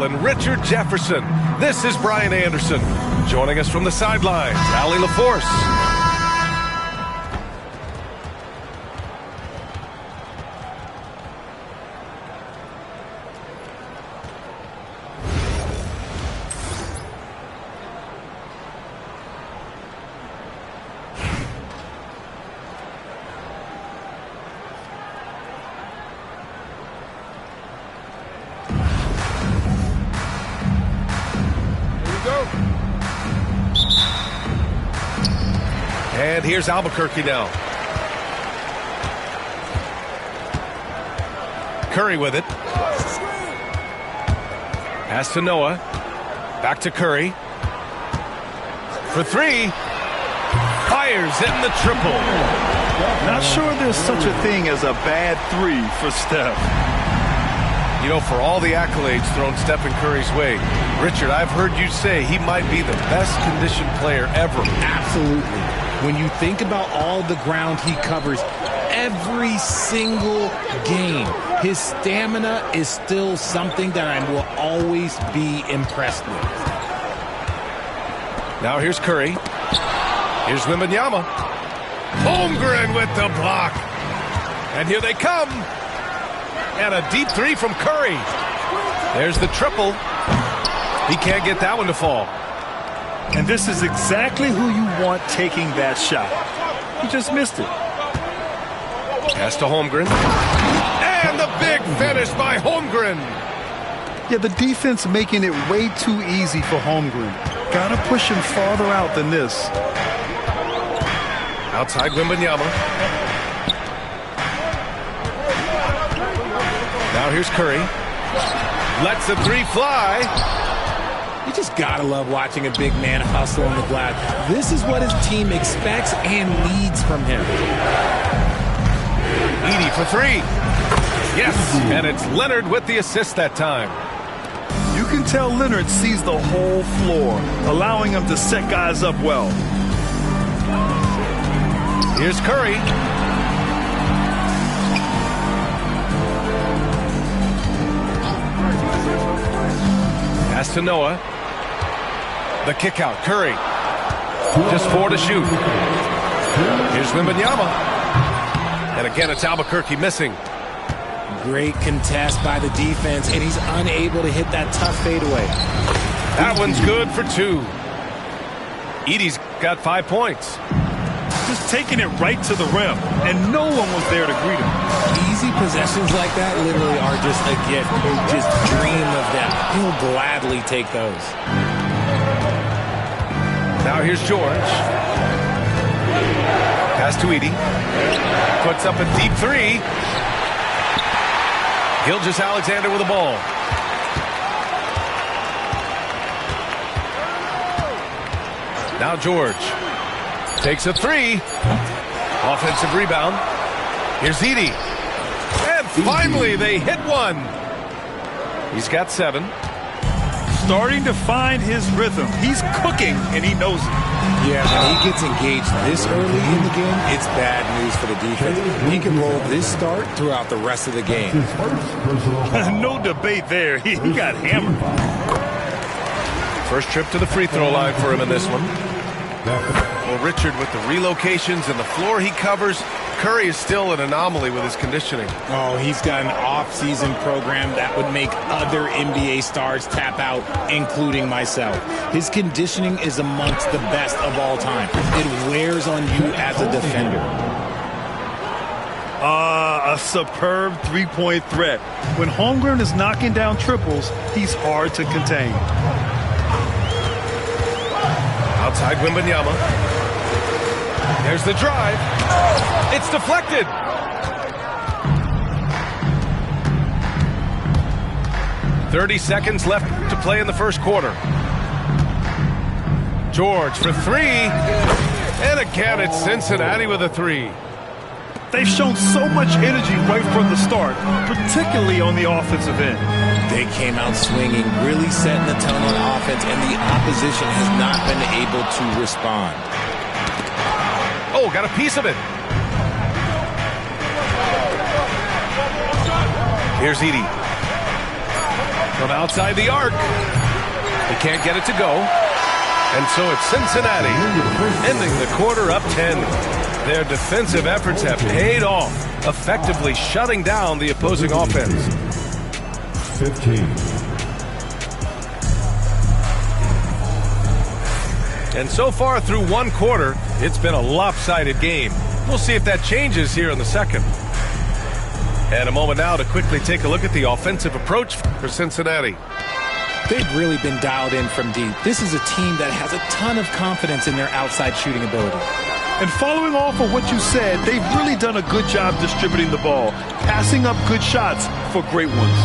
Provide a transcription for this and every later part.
and Richard Jefferson. This is Brian Anderson. Joining us from the sidelines, Allie LaForce. And here's Albuquerque now. Curry with it. Pass to Noah. Back to Curry. For three. Fires in the triple. Not sure there's such a thing as a bad three for Steph. You know, for all the accolades thrown Stephen Curry's way, Richard, I've heard you say he might be the best conditioned player ever. Absolutely. When you think about all the ground he covers every single game, his stamina is still something that I will always be impressed with. Now here's Curry. Here's Wembanyama. Holmgren with the block. And here they come. And a deep three from Curry. There's the triple. He can't get that one to fall. And this is exactly who you want taking that shot. He just missed it. Pass to Holmgren. And the big finish by Holmgren. Yeah, the defense making it way too easy for Holmgren. Gotta push him farther out than this. Outside Wembanyama. Now here's Curry. Lets the three fly. You just gotta love watching a big man hustle on the glass. This is what his team expects and needs from him. Edey for three. Yes, and it's Leonard with the assist that time. You can tell Leonard sees the whole floor, allowing him to set guys up well. Here's Curry. Pass to Noah. The kick out, Curry. Just 4 to shoot. Here's Wembanyama. And again, it's Albuquerque missing. Great contest by the defense, and he's unable to hit that tough fadeaway. That one's good for 2. Edey's got 5 points. Just taking it right to the rim, and no one was there to greet him. Easy possessions like that literally are just a gift. You just dream of them. He'll gladly take those. Now here's George. Pass to Edey. Puts up a deep three. Gilgeous-Alexander with the ball. Now George takes a three. Offensive rebound. Here's Edey. And finally they hit one. He's got 7. Starting to find his rhythm. He's cooking, and he knows it. Yeah, when he gets engaged this early in the game, it's bad news for the defense. He can roll this start throughout the rest of the game. No debate there. He got hammered. First trip to the free throw line for him in this one. Well, Richard, with the relocations and the floor he covers, Curry is still an anomaly with his conditioning. Oh, he's got an off-season program that would make other NBA stars tap out, including myself. His conditioning is amongst the best of all time. It wears on you as a defender. A superb three-point threat. When Holmgren is knocking down triples, he's hard to contain. Outside Wembanyama. There's the drive. It's deflected. "30 seconds left to play in the first quarter. George for 3. And again, it's Cincinnati with a 3. They've shown so much energy right from the start, particularly on the offensive end. They came out swinging, really setting the tone on offense, and the opposition has not been able to respond. Oh, got a piece of it. Here's Edey. From outside the arc. He can't get it to go. And so it's Cincinnati ending the quarter up 10. Their defensive efforts have paid off, effectively shutting down the opposing offense. 15. And so far through one quarter, it's been a lopsided game. We'll see if that changes here in the second. And a moment now to quickly take a look at the offensive approach for Cincinnati. They've really been dialed in from deep. This is a team that has a ton of confidence in their outside shooting ability. And following off of what you said, they've really done a good job distributing the ball, passing up good shots for great ones.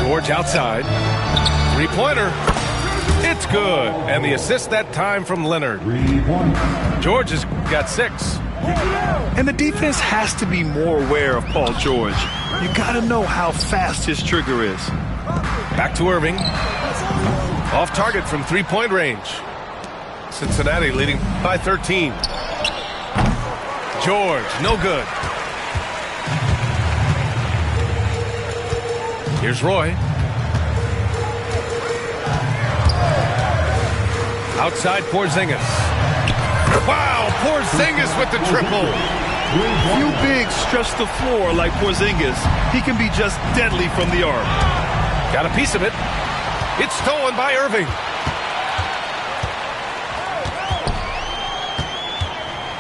George outside. Three-pointer. It's good. And the assist that time from Leonard. George has got 6. And the defense has to be more aware of Paul George. You got to know how fast his trigger is. Back to Irving. Off target from three-point range. Cincinnati leading by 13. George, no good. Here's Roy. Outside Porzingis. Wow, Porzingis with the triple. Few bigs stretch the floor like Porzingis. He can be just deadly from the arc. Got a piece of it. It's stolen by Irving.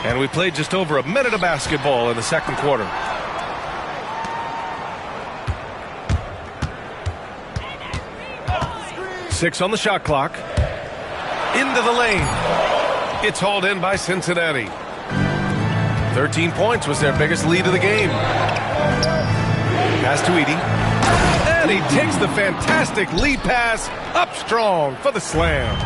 And we played just over a minute of basketball in the second quarter. Six on the shot clock. Into the lane. It's hauled in by Cincinnati. 13 points was their biggest lead of the game. Pass to Edey. And he takes the fantastic lead pass up strong for the slam.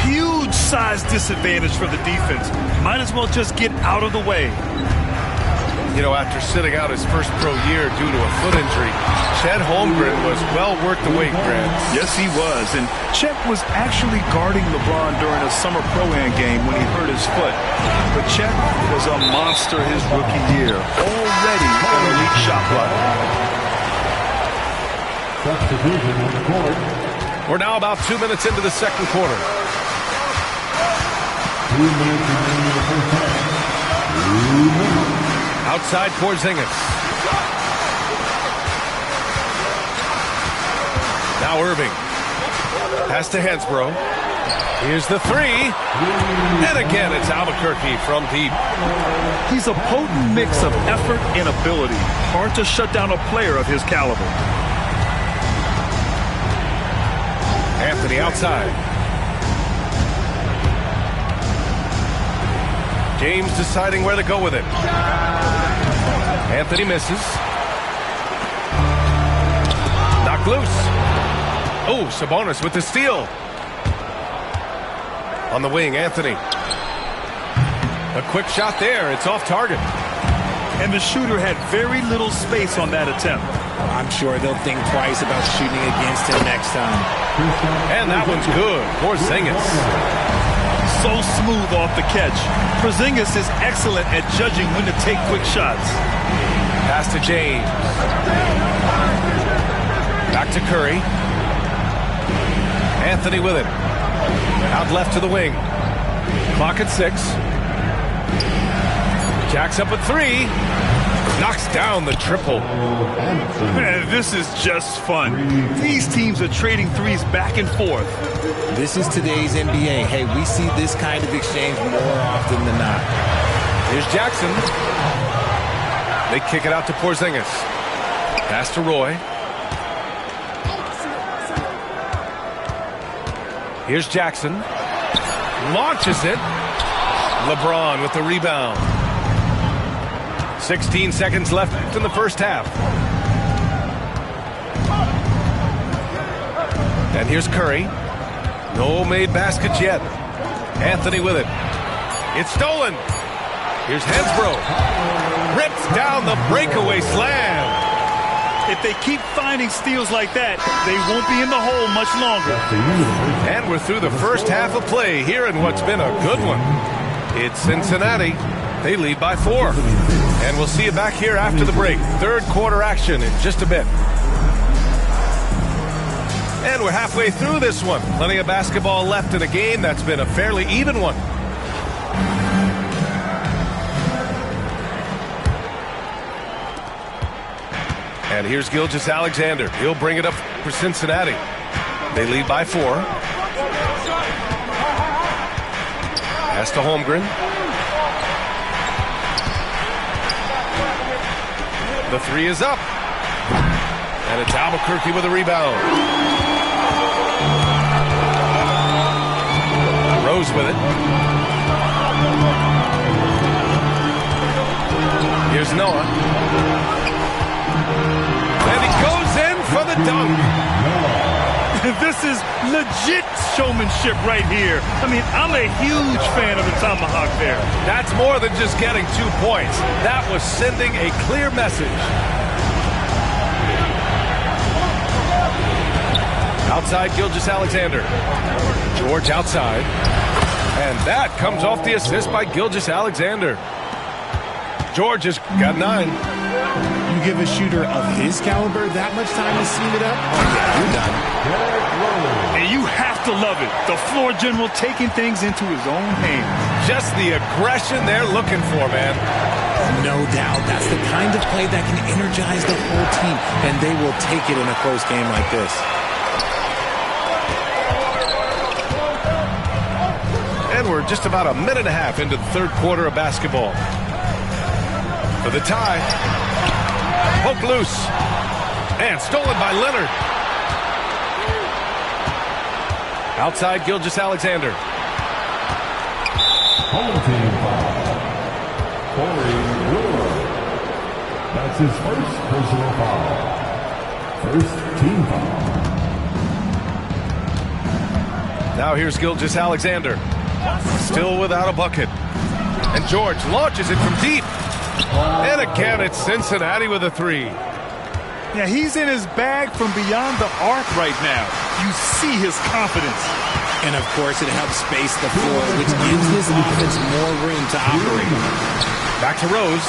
Huge size disadvantage for the defense. Might as well just get out of the way. You know, after sitting out his first pro year due to a foot injury, Chet Holmgren was well worth the wait, Grant. Yes, he was. And Chet was actually guarding LeBron during a summer pro-am game when he hurt his foot. But Chet was a monster his rookie year. Already an elite shot blocker. Substitution on the court. We're now about 2 minutes into the second quarter. 2 minutes remaining in the first half. 2 minutes. Outside Porzingis. Now Irving. Pass to Hansbrough. Here's the three. And again, it's Albuquerque from deep. He's a potent mix of effort and ability. Hard to shut down a player of his caliber. Anthony outside. James deciding where to go with it. Anthony misses. Knocked loose. Oh, Sabonis with the steal. On the wing, Anthony. A quick shot there. It's off target. And the shooter had very little space on that attempt. I'm sure they'll think twice about shooting against him next time. And that one's good. Porzingis. So smooth off the catch. Porzingis is excellent at judging when to take quick shots. Pass to James. Back to Curry. Anthony with it. Out left to the wing. Clock at 6. Jacks up at 3. Knocks down the triple. Man, this is just fun. These teams are trading threes back and forth. This is today's NBA. Hey, we see this kind of exchange more often than not. Here's Jackson. They kick it out to Porzingis. Pass to Roy. Here's Jackson. Launches it. LeBron with the rebound. 16 seconds left in the first half. And here's Curry. No made baskets yet. Anthony with it. It's stolen. Here's Hansbrough. Rips down the breakaway slam. If they keep finding steals like that, they won't be in the hole much longer. And we're through the first half of play here in what's been a good one. It's Cincinnati. They lead by 4. And we'll see you back here after the break. Third quarter action in just a bit. And we're halfway through this one. Plenty of basketball left in a game that's been a fairly even one. And here's Gilgeous-Alexander. He'll bring it up for Cincinnati. They lead by 4. Pass to Holmgren. The 3 is up. And it's Albuquerque with a rebound. Rose with it. Here's Noah. And he goes in for the dunk. This is legit showmanship right here. I mean, I'm a huge fan of the tomahawk there. That's more than just getting 2 points. That was sending a clear message. Outside, Gilgeous-Alexander. George outside. And that comes off the assist by Gilgeous-Alexander. George has got 9. You give a shooter of his caliber that much time to steam it up? Oh, yeah, you're done. And you have to love it. The floor general taking things into his own hands. Just the aggression they're looking for, man. No doubt. That's the kind of play that can energize the whole team, and they will take it in a close game like this. And we're just about a minute and a half into the third quarter of basketball. For the tie. Poke loose. And stolen by Leonard. Outside, Gilgeous-Alexander. Home team foul. Corey Brewer. That's his first personal foul. First team foul. Now here's Gilgeous-Alexander. Still without a bucket. And George launches it from deep. And again, it's Cincinnati with a 3. Yeah, he's in his bag from beyond the arc right now. You see his confidence. And, of course, it helps space the floor, which gives his offense more room to operate. Back to Rose.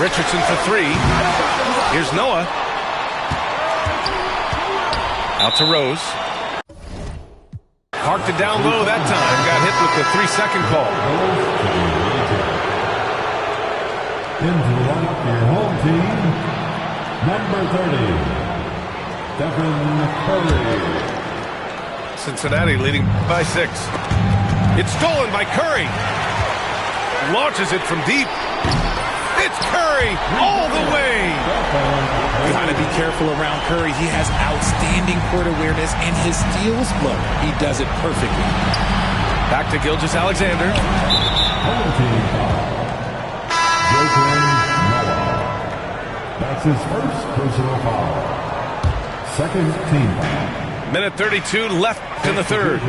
Richardson for 3. Here's Noah. Out to Rose. Parked it down low that time. Got hit with the 3-second call. Into the lineup for your home team, number 30, Stephen Curry. Cincinnati leading by 6. It's stolen by Curry. Launches it from deep. It's Curry all the way. You got to be careful around Curry. He has outstanding court awareness, and his steals flow. He does it perfectly. Back to Gilgeous-Alexander. Home team foul. That's his first personal foul. Second team foul. Minute 32 left in the third.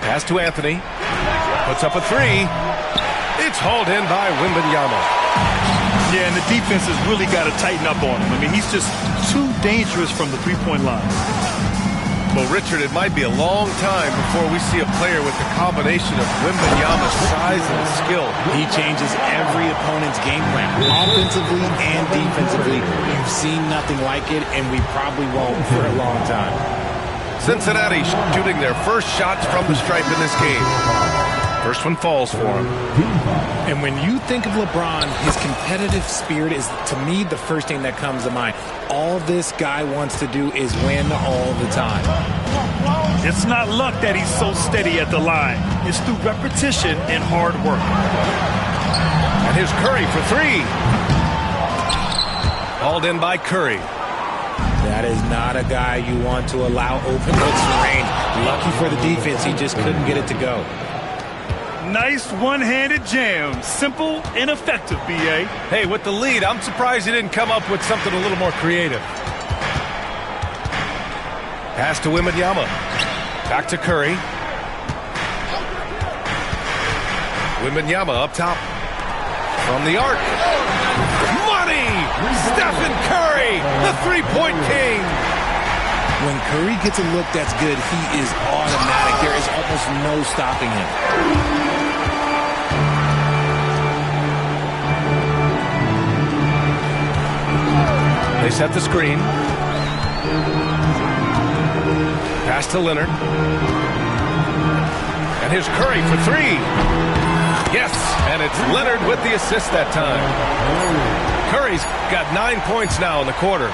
Pass to Anthony. Puts up a 3. It's hauled in by Wembanyama. Yeah, and the defense has really got to tighten up on him. I mean, he's just too dangerous from the three-point line. Well, Richard, it might be a long time before we see a player with the combination of Wembanyama's size and skill. He changes every opponent's game plan, offensively and defensively. You've seen nothing like it, and we probably won't for a long time. Cincinnati shooting their first shots from the stripe in this game. First one falls for him. And when you think of LeBron, his competitive spirit is, to me, the first thing that comes to mind. All this guy wants to do is win all the time. It's not luck that he's so steady at the line. It's through repetition and hard work. And here's Curry for 3. Hauled in by Curry. That is not a guy you want to allow open looks for range. Lucky for the defense, he just couldn't get it to go. Nice one-handed jam. Simple and effective, B.A. Hey, with the lead, I'm surprised he didn't come up with something a little more creative. Pass to Wembanyama. Back to Curry. Wembanyama up top. From the arc. Money! Stephen Curry, the three-point king. When Curry gets a look that's good, he is automatic. There is almost no stopping him. They set the screen. Pass to Leonard. And here's Curry for three. Yes, and it's Leonard with the assist that time. Curry's got 9 points now in the quarter.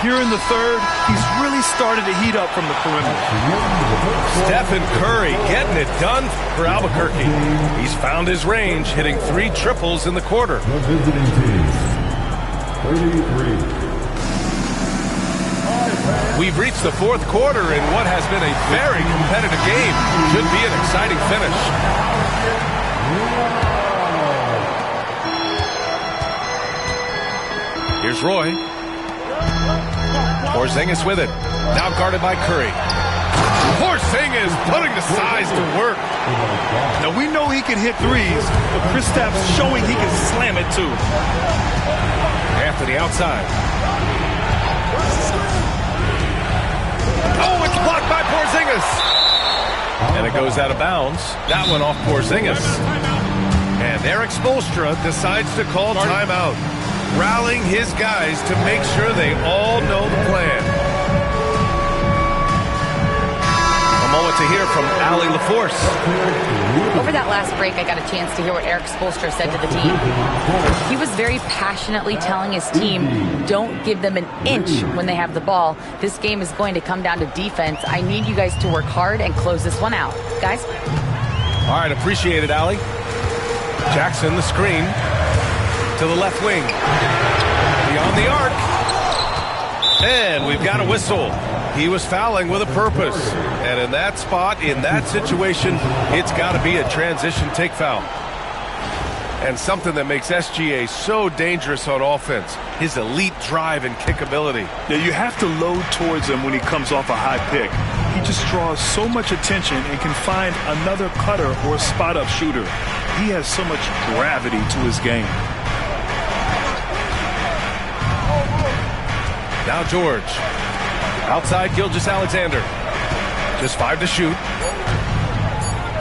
Here in the third, he's really started to heat up from the perimeter. Stephen Curry getting it done for Albuquerque. He's found his range, hitting 3 triples in the quarter. The visiting team, 33. We've reached the fourth quarter in what has been a very competitive game. Should be an exciting finish. Here's Roy. Porzingis with it. Now guarded by Curry. Porzingis putting the size to work. Now we know he can hit threes, but Kristaps showing he can slam it too. Anthony outside. Oh, it's blocked by Porzingis. And it goes out of bounds. That one off Porzingis. And Eric Spoelstra decides to call timeout, rallying his guys to make sure they all know the plan. A moment to hear from Allie LaForce. Over that last break, I got a chance to hear what Eric Spoelstra said to the team. He was very passionately telling his team, don't give them an inch when they have the ball. This game is going to come down to defense. I need you guys to work hard and close this one out. Guys? All right, appreciate it, Allie. Jackson, the screen. To the left wing. Beyond the arc. And we've got a whistle. He was fouling with a purpose. And in that spot, in that situation, it's got to be a transition take foul. And something that makes SGA so dangerous on offense, his elite drive and kick ability. Yeah, you have to load towards him when he comes off a high pick. He just draws so much attention and can find another cutter or spot-up shooter. He has so much gravity to his game. Now George. Outside Gilgeous-Alexander. Just 5 to shoot.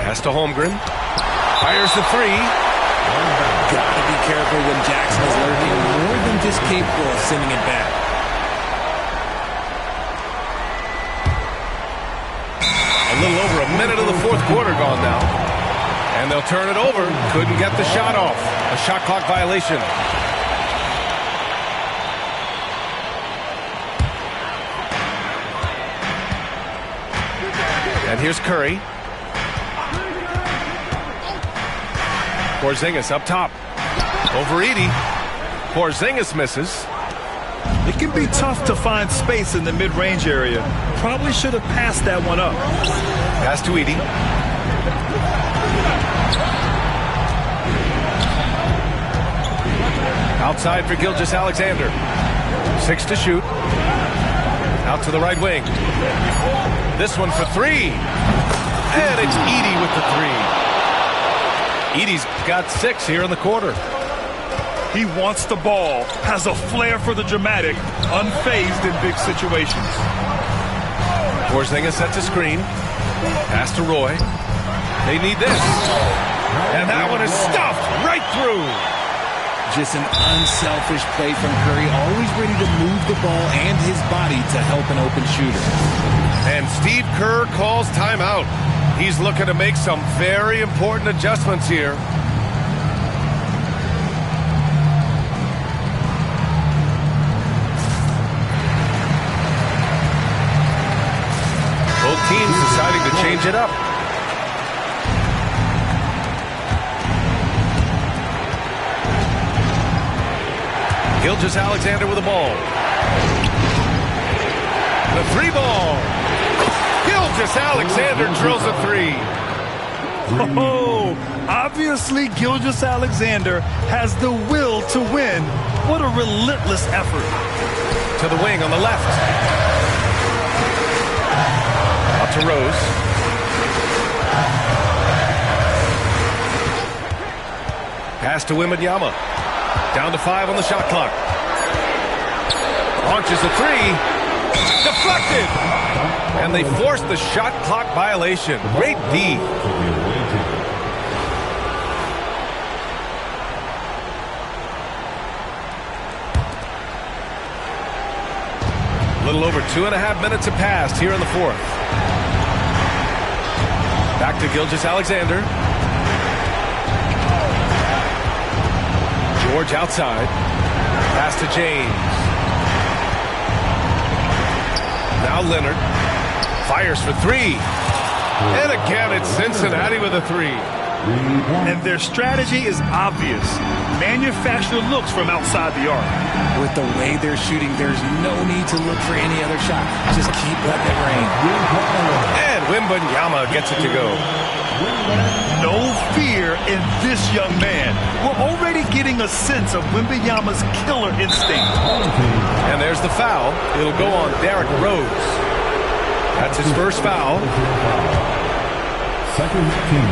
Pass to Holmgren. Fires the three. Gotta be careful when Jackson is lurking more than just capable of sending it back. A little over a minute of the fourth quarter gone now. And they'll turn it over. Couldn't get the shot off. A shot clock violation. And here's Curry. Porzingis up top. Over Edey. Porzingis misses. It can be tough to find space in the mid-range area. Probably should have passed that one up. Pass to Edey. Outside for Gilgeous-Alexander. 6 to shoot. Out to the right wing. This one for three. And it's Edey with the three. Edey's got 6 here in the quarter. He wants the ball, has a flair for the dramatic, unfazed in big situations. Porzingis sets a screen. Pass to Roy. They need this. And that one is stuffed right through. Just an unselfish play from Curry, always ready to move the ball and his body to help an open shooter. And Steve Kerr calls timeout. He's looking to make some very important adjustments here. Both teams deciding to change it up. Gilgeous-Alexander with the ball. The three ball. Gilgeous-Alexander drills a three. Oh, obviously Gilgeous-Alexander has the will to win. What a relentless effort. To the wing on the left. Out to Rose. Pass to Wembanyama. Down to 5 on the shot clock. Launches a three. Deflected. And they forced the shot clock violation. Great D. little over 2.5 minutes have passed here in the fourth. Back to Gilgeous-Alexander. George outside. Pass to James. Now Leonard. Fires for three. And again, it's Cincinnati with a three. And their strategy is obvious. Manufacture looks from outside the arc. With the way they're shooting, there's no need to look for any other shot. Just keep letting it rain. And Wembanyama gets it to go. No fear in this young man. We're already getting a sense of Wembanyama's killer instinct. And there's the foul. It'll go on Derrick Rose. That's his first foul. Second team.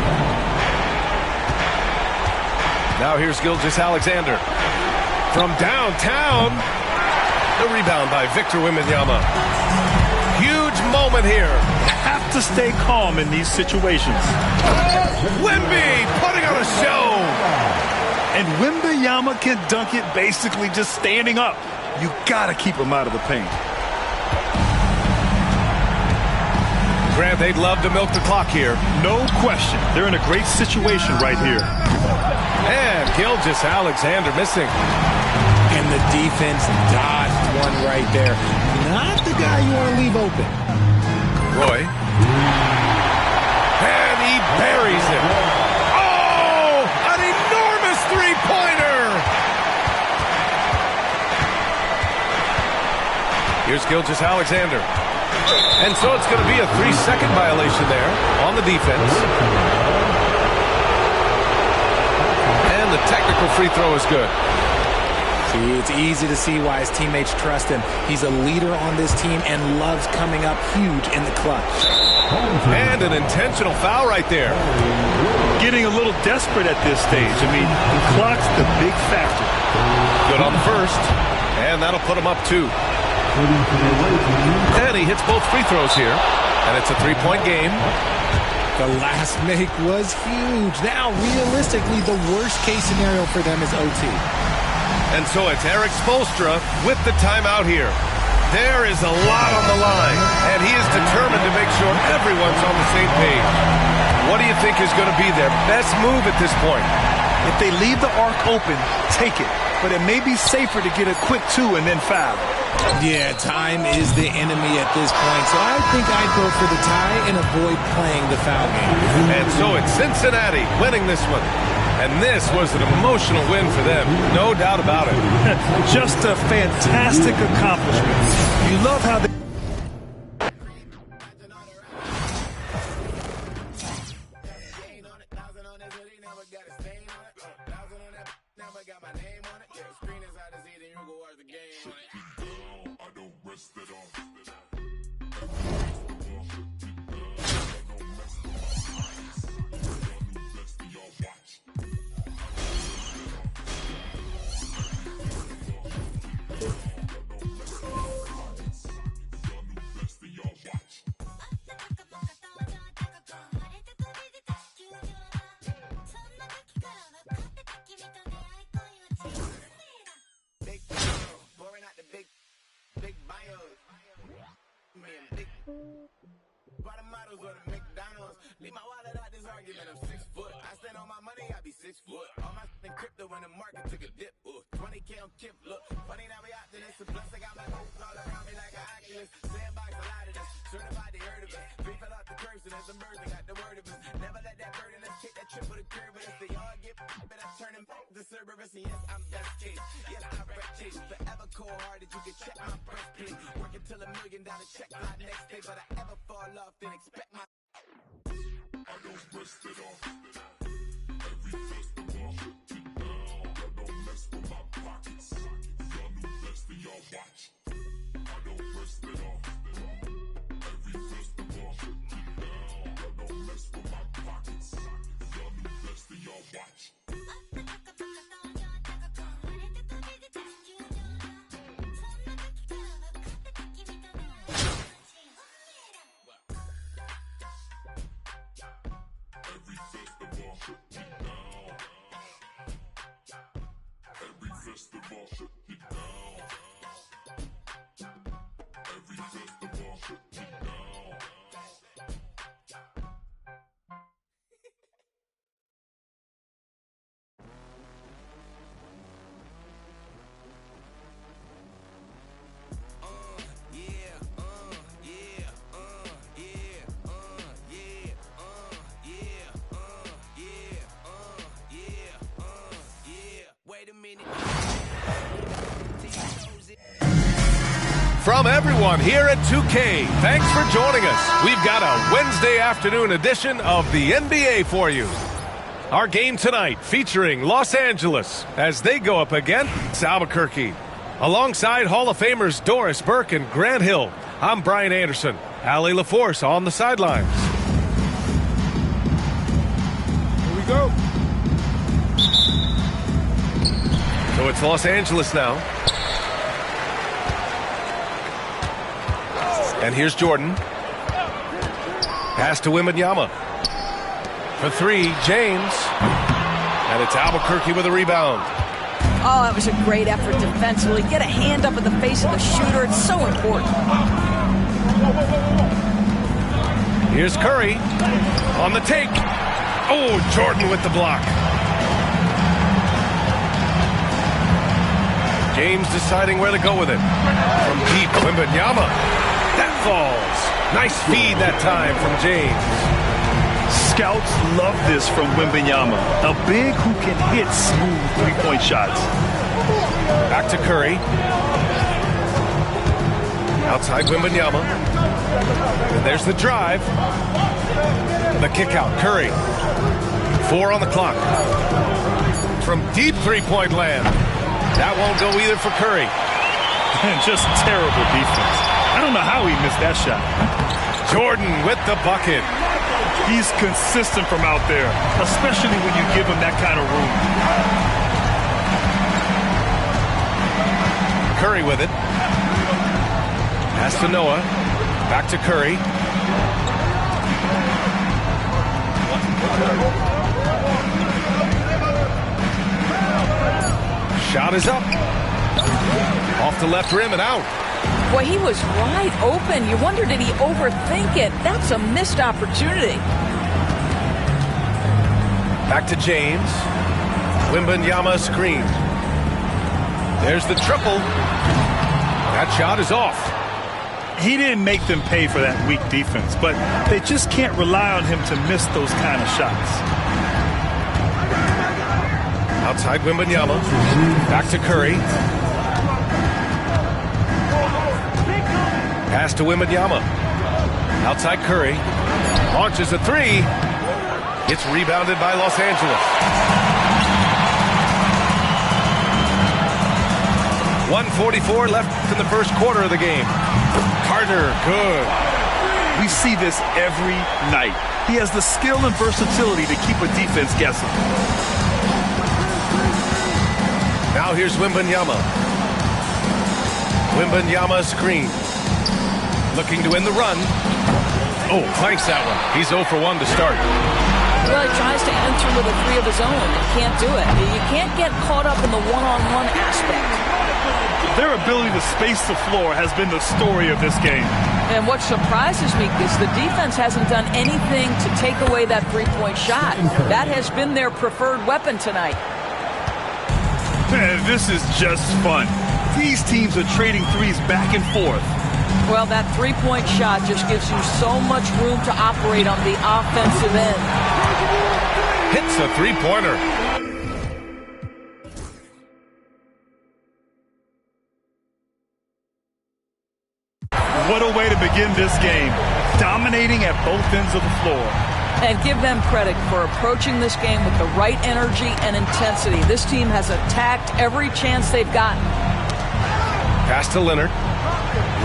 Now here's Gilgeous-Alexander. From downtown. The rebound by Victor Wembanyama. Huge moment here. Have to stay calm in these situations. Wemby putting on a show. And Wembanyama can dunk it basically just standing up. You got to keep him out of the paint. Grant, they'd love to milk the clock here. No question. They're in a great situation right here. And Gilgeous-Alexander missing. And the defense dodged one right there. Not the guy you want to leave open. Roy. And he buries it. Oh, an enormous three-pointer. Here's Gilgeous-Alexander. And so it's going to be a 3-second violation there on the defense. And the technical free throw is good. See, it's easy to see why his teammates trust him. He's a leader on this team and loves coming up huge in the clutch. And an intentional foul right there. Getting a little desperate at this stage. I mean, the clock's the big factor. Good on the first. And that'll put him up 2. And he hits both free throws here. And it's a 3-point game. The last make was huge. Now, realistically, the worst-case scenario for them is OT. And so it's Eric Spoelstra with the timeout here. There is a lot on the line, and he is determined to make sure everyone's on the same page. What do you think is going to be their best move at this point? If they leave the arc open, take it. But it may be safer to get a quick 2 and then foul. Yeah, time is the enemy at this point, so I think I'd go for the tie and avoid playing the foul game. And so it's Cincinnati winning this one. And this was an emotional win for them, no doubt about it. Just a fantastic accomplishment. You love how they... Leave my wallet out this argument, I'm 6 foot. I stand on my money, I be 6 foot. All my in crypto when the market took a dip. 20K on Kip, look. Funny now we out to this. Plus I got my moves all around me like an Oculus. Sandbox a lot of this. Certified they heard of us. We fell out the curves and there's some birds that got the word of us. Never let that burden us kick that triple the curve with us. They all get but I turn them the Cerberus. And yes, I'm best case. Yes, I wreck chase. Forever cold hearted, you can check my breastplate. Working till $1 million check my next day. But I ever fall off, then expect my I don't rest it off. Every festival, get down. I don't mess with my pockets. Y'all new best for y'all watch. I don't rest it off. Every festival, get down. I don't mess with my pockets. Y'all new best for y'all watch. Every from everyone here at 2K. Thanks for joining us. We've got a Wednesday afternoon edition of the NBA for you. Our game tonight featuring Los Angeles as they go up against Albuquerque. Alongside Hall of Famers Doris Burke and Grant Hill, I'm Brian Anderson. Allie LaForce on the sidelines. Here we go. So it's Los Angeles now. And here's Jordan. Pass to Wembanyama. For three, James. And it's Albuquerque with a rebound. Oh, that was a great effort defensively. Get a hand up in the face of the shooter. It's so important. Here's Curry on the take. Oh, Jordan with the block. James deciding where to go with it. From deep, Wembanyama. That falls. Nice feed that time from James. Scouts love this from Wembanyama. A big who can hit smooth three-point shots. Back to Curry. Outside Wembanyama. And there's the drive. The kick out. Curry. 4 on the clock. From deep three-point land. That won't go either for Curry. And just terrible defense. I don't know how he missed that shot. Jordan with the bucket. He's consistent from out there, especially when you give him that kind of room. Curry with it. Pass to Noah. Back to Curry. Shot is up. Off the left rim and out. Boy, he was wide open. You wonder, did he overthink it? That's a missed opportunity. Back to James. Wembanyama screen. There's the triple. That shot is off. He didn't make them pay for that weak defense, but they just can't rely on him to miss those kind of shots. Outside Wembanyama. Back to Curry. Pass to Wembanyama. Outside Curry. Launches a three. It's rebounded by Los Angeles. 1:44 left in the first quarter of the game. Carter, good. We see this every night. He has the skill and versatility to keep a defense guessing. Now here's Wembanyama. Wembanyama screen. Looking to win the run. Oh, clanks that one. He's 0 for 1 to start. Well, he tries to enter with a three of his own and can't do it. You can't get caught up in the one-on-one aspect. Their ability to space the floor has been the story of this game. And what surprises me is the defense hasn't done anything to take away that three-point shot. That has been their preferred weapon tonight. Man, this is just fun. These teams are trading threes back and forth. Well, that three-point shot just gives you so much room to operate on the offensive end. Hits a three-pointer. What a way to begin this game. Dominating at both ends of the floor. And give them credit for approaching this game with the right energy and intensity. This team has attacked every chance they've gotten. Pass to Leonard.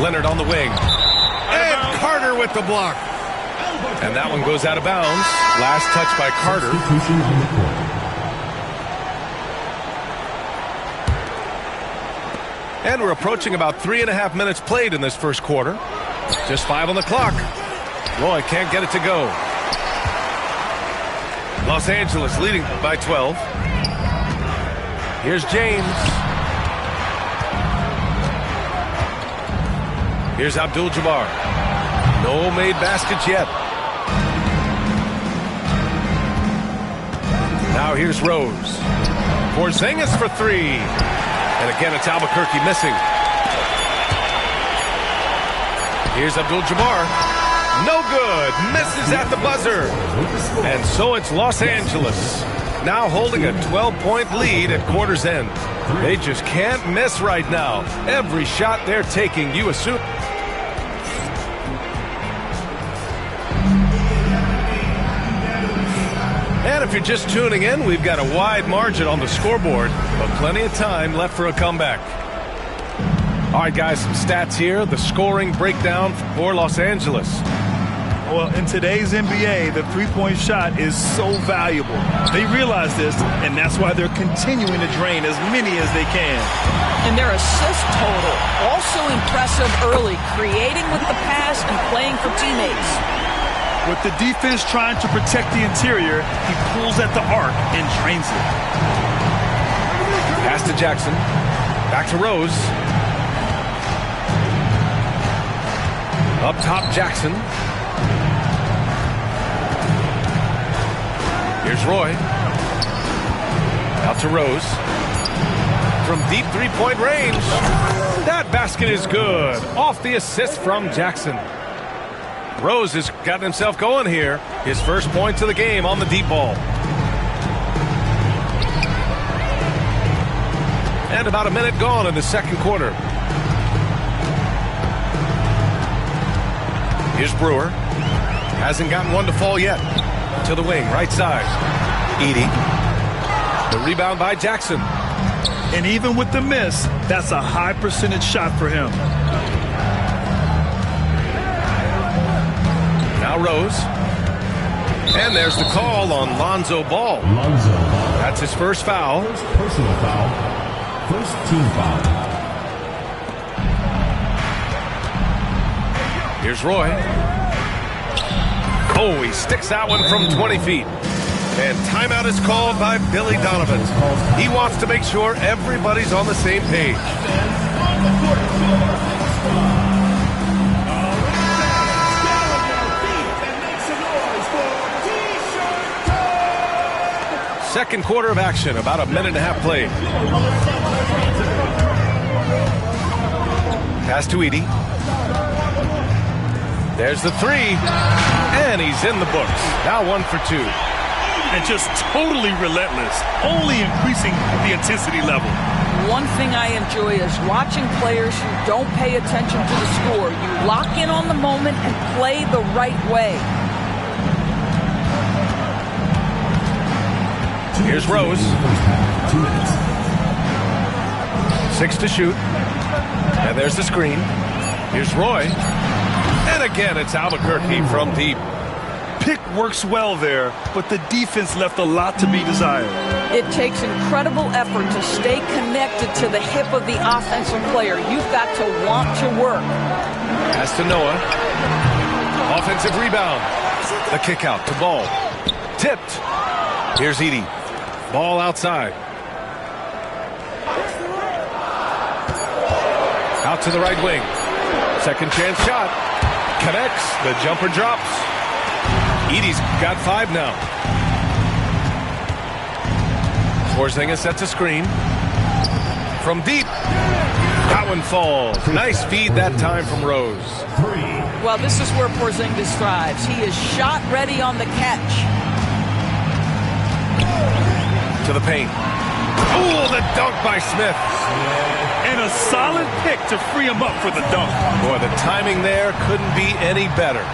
Leonard on the wing. And Carter with the block. And that one goes out of bounds. Last touch by Carter. And we're approaching about 3.5 minutes played in this first quarter. Just 5 on the clock. Roy can't get it to go. Los Angeles leading by 12. Here's James. Here's Abdul-Jabbar. No made baskets yet. Now here's Rose. Porzingis for three. And again, it's Albuquerque missing. Here's Abdul-Jabbar. No good. Misses at the buzzer. And so it's Los Angeles. now holding a 12-point lead at quarter's end. They just can't miss right now. Every shot they're taking, you assume. And if you're just tuning in, we've got a wide margin on the scoreboard, but plenty of time left for a comeback. All right, guys, some stats here. The scoring breakdown for Los Angeles. Well, in today's NBA, the three-point shot is so valuable. They realize this, and that's why they're continuing to drain as many as they can. And their assist total, also impressive early, creating with the pass and playing for teammates. With the defense trying to protect the interior, he pulls at the arc and drains it. Pass to Jackson. Back to Rose. Up top, Jackson. Here's Roy. Out to Rose. From deep three-point range. That basket is good. Off the assist from Jackson. Rose has gotten himself going here. His first points of the game on the deep ball. And about a minute gone in the second quarter. Here's Brewer. Hasn't gotten one to fall yet. To the wing, right side. Edey. The rebound by Jackson. And even with the miss, that's a high percentage shot for him. Now Rose. And there's the call on Lonzo Ball. That's his first foul. First personal foul. First team foul. Here's Roy. Oh, he sticks that one from 20 feet. And timeout is called by Billy Donovan. He wants to make sure everybody's on the same page. Second quarter of action, about a minute and a half played. Pass to Edey. There's the three, and he's in the books. Now 1 for 2. And just totally relentless, only increasing the intensity level. One thing I enjoy is watching players who don't pay attention to the score. You lock in on the moment and play the right way. Here's Rose. 2 minutes. 6 to shoot. And there's the screen. Here's Roy. And again, it's Albuquerque from deep. Pick works well there, but the defense left a lot to be desired. It takes incredible effort to stay connected to the hip of the offensive player. You've got to want to work. Pass to Noah. Offensive rebound. The kick out to Ball. Tipped. Here's Edey. Ball outside. Out to the right wing. Second chance shot. Connects. The jumper drops. Edey's got 5 now. Porzingis sets a screen. From deep. That one falls. Nice feed that time from Rose. Well, this is where Porzingis thrives. He is shot ready on the catch. To the paint. Oh, the dunk by Smith. And a solid pick to free him up for the dunk. Boy, the timing there couldn't be any better.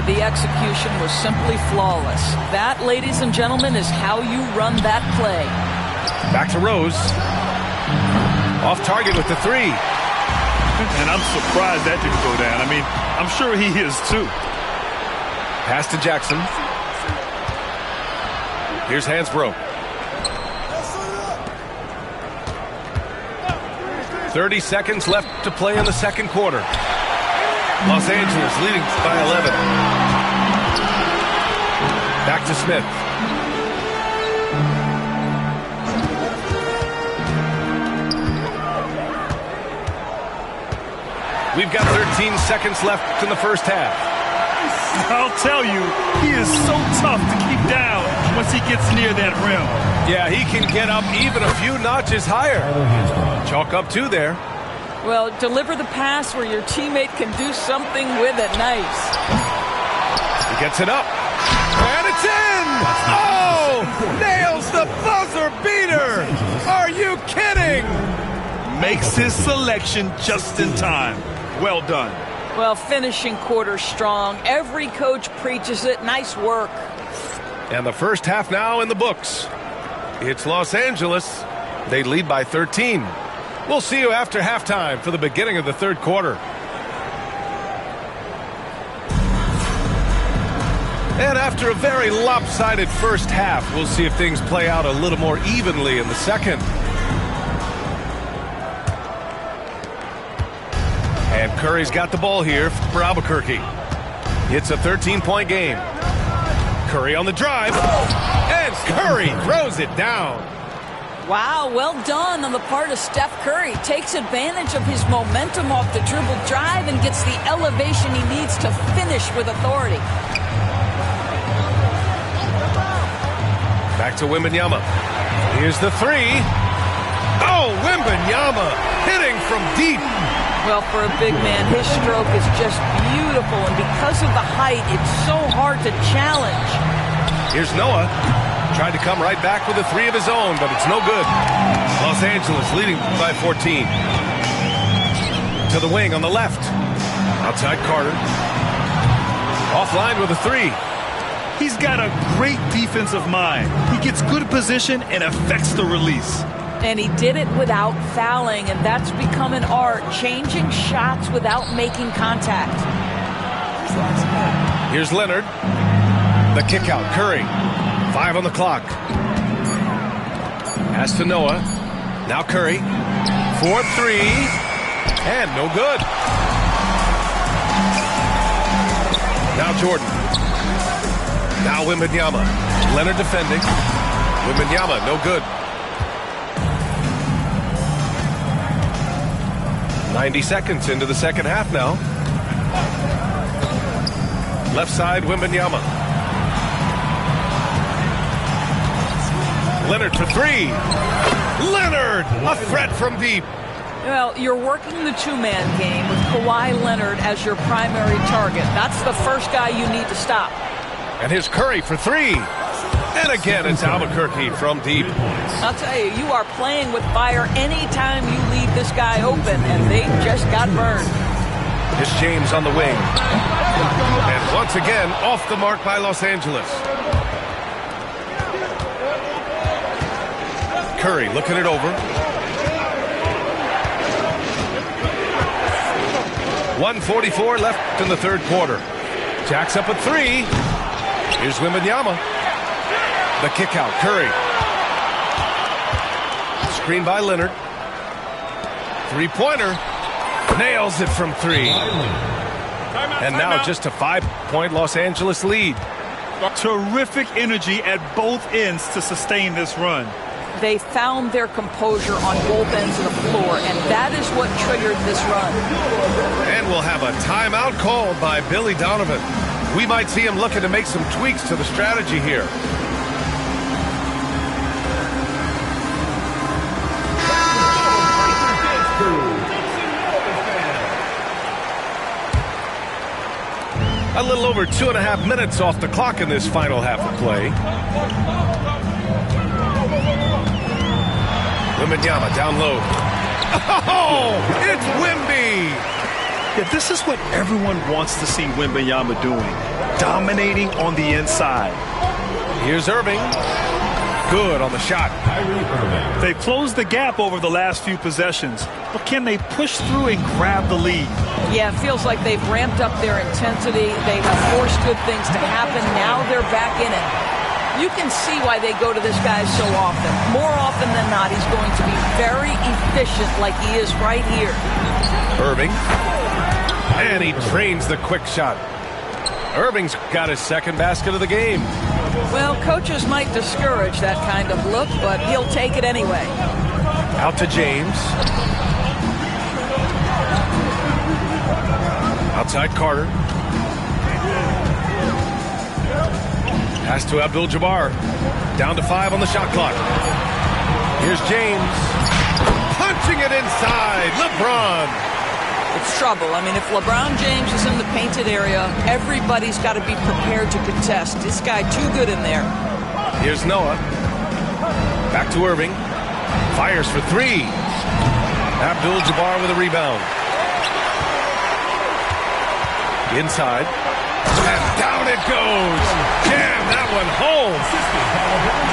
The execution was simply flawless. That, ladies and gentlemen, is how you run that play. Back to Rose. Off target with the 3. And I'm surprised that didn't go down. I mean, I'm sure he is too. Pass to Jackson. Here's Hansbrough. 30 seconds left to play in the second quarter. Los Angeles leading by 11. Back to Smith. We've got 13 seconds left in the first half. I'll tell you, he is so tough to keep down once he gets near that rim. Yeah, he can get up even a few notches higher. Chalk up 2 there. Well, deliver the pass where your teammate can do something with it. Nice. He gets it up. And it's in! Oh! Nails the buzzer beater! Are you kidding? Makes his selection just in time. Well done. Well, finishing quarter strong. Every coach preaches it. Nice work. And the first half now in the books. It's Los Angeles. They lead by 13. We'll see you after halftime for the beginning of the third quarter. And after a very lopsided first half, we'll see if things play out a little more evenly in the second. And Curry's got the ball here for Albuquerque. It's a 13-point game. Curry on the drive. And Curry throws it down. Wow, well done on the part of Steph Curry. Takes advantage of his momentum off the dribble drive and gets the elevation he needs to finish with authority. Back to Wembanyama. Here's the three. Oh, Wembanyama hitting from deep. Well, for a big man, his stroke is just beautiful, and because of the height, it's so hard to challenge. Here's Noah. Tried to come right back with a three of his own, but it's no good. Los Angeles leading by 14. To the wing on the left. Outside Carter. Offline with a three. He's got a great defensive mind. He gets good position and affects the release. And he did it without fouling, and that's become an art, changing shots without making contact. Here's Leonard. The kick out. Curry. 5 on the clock. Pass to Noah. Now Curry. 4-3. And no good. Now Jordan. Now Wembanyama. Leonard defending. Wembanyama, no good. 90 seconds into the second half now. Left side, Wembanyama. Leonard for three. Leonard, a threat from deep. Well, you're working the two-man game with Kawhi Leonard as your primary target. That's the first guy you need to stop. And here's Curry for three. And again, it's Albuquerque from deep. I'll tell you, you are playing with fire anytime you leave this guy open, and they just got burned. Here's James on the wing. And once again, off the mark by Los Angeles. Curry looking it over. 1:44 left in the third quarter. Jacks up a three. Here's Wembanyama. The kick out, Curry. Screen by Leonard. Three-pointer. Nails it from three. And now just a 5-point Los Angeles lead. Terrific energy at both ends to sustain this run. They found their composure on both ends of the floor, and that is what triggered this run. And we'll have a timeout called by Billy Donovan. We might see him looking to make some tweaks to the strategy here. A little over 2.5 minutes off the clock in this final half of play. Wembanyama down low. Oh, it's Wemby. Yeah, this is what everyone wants to see Wembanyama doing. Dominating on the inside. Here's Irving. Good on the shot. They've closed the gap over the last few possessions, but can they push through and grab the lead? Yeah, it feels like they've ramped up their intensity. They've forced good things to happen. Now they're back in it. You can see why they go to this guy so often. More often than not, he's going to be very efficient like he is right here. Irving. And he drains the quick shot. Irving's got his second basket of the game. Well, coaches might discourage that kind of look, but he'll take it anyway. Out to James. Outside Carter. Pass to Abdul-Jabbar. Down to 5 on the shot clock. Here's James. Punching it inside. LeBron. It's trouble. I mean, if LeBron James is in the painted area, everybody's got to be prepared to contest. This guy too good in there. Here's Noah. Back to Irving. Fires for three. Abdul-Jabbar with a rebound. Inside. And down it goes. Jam that one home.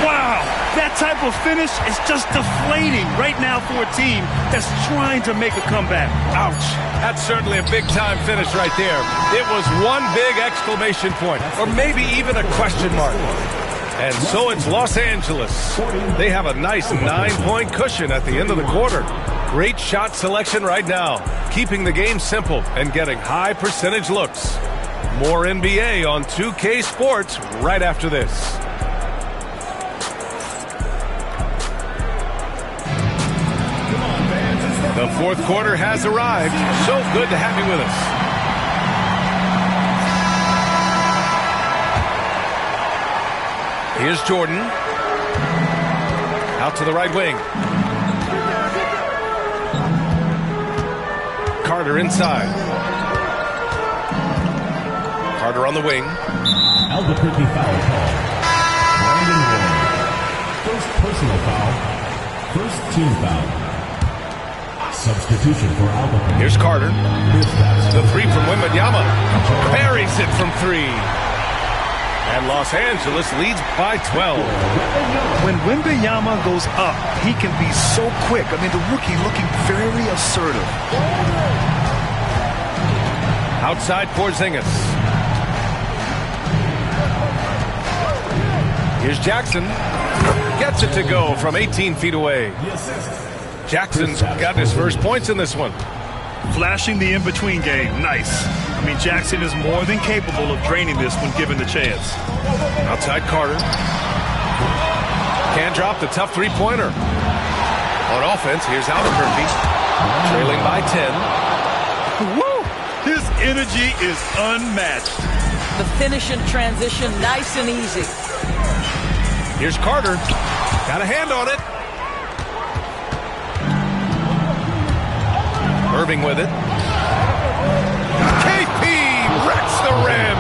Wow, that type of finish is just deflating right now for a team that's trying to make a comeback. Ouch. That's certainly a big-time finish right there. It was one big exclamation point, or maybe even a question mark. And so it's Los Angeles. They have a nice 9-point cushion at the end of the quarter. Great shot selection right now, keeping the game simple and getting high percentage looks. More NBA on 2K Sports right after this. The fourth quarter has arrived. So good to have you with us. Here's Jordan. Out to the right wing. Carter inside. Carter on the wing. Albuquerque foul call. Brandon Ward. First personal foul. First team foul. Substitution for Albuquerque. Here's Carter. The three from Wembanyama. Buries it from three. And Los Angeles leads by 12. When Wembanyama goes up, he can be so quick. I mean, the rookie looking very assertive. Outside Porzingis. Here's Jackson. Gets it to go from 18 feet away. Jackson's got his first points in this one. Flashing the in-between game. Nice. I mean, Jackson is more than capable of draining this when given the chance. Outside Carter. Can't drop the tough three-pointer. On offense, here's Albuquerque. Trailing by 10. Woo! His energy is unmatched. The finish in transition, nice and easy. Here's Carter. Got a hand on it. Irving with it. KP wrecks the rim.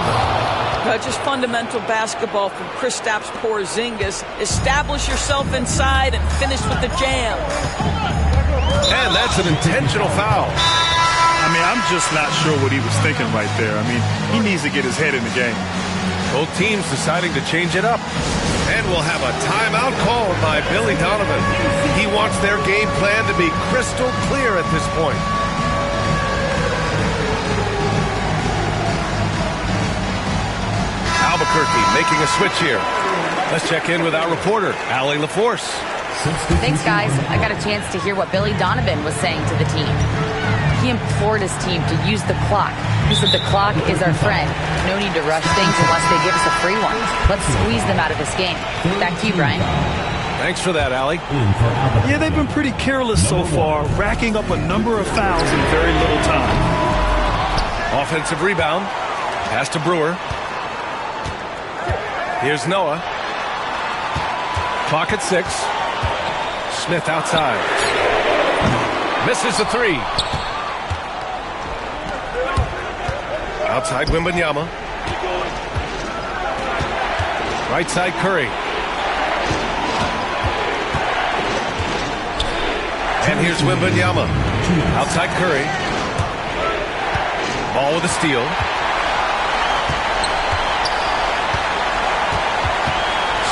Just fundamental basketball from Kristaps Porzingis. Establish yourself inside and finish with the jam. And that's an intentional foul. I mean, I'm just not sure what he was thinking right there. I mean, he needs to get his head in the game. Both teams deciding to change it up. And we'll have a timeout called by Billy Donovan. He wants their game plan to be crystal clear at this point. Albuquerque making a switch here. Let's check in with our reporter, Allie LaForce. Thanks, guys. I got a chance to hear what Billy Donovan was saying to the team. He implored his team to use the clock. He said the clock is our friend. No need to rush things unless they give us a free one. Let's squeeze them out of this game. Back to you, Brian. Thanks for that, Allie. Yeah, they've been pretty careless so far, racking up a number of fouls in very little time. Offensive rebound. Pass to Brewer. Here's Noah. Clock at 6. Smith outside. Misses the three. Outside Wembanyama. Right side Curry. And here's Wembanyama. Outside Curry. Ball with a steal.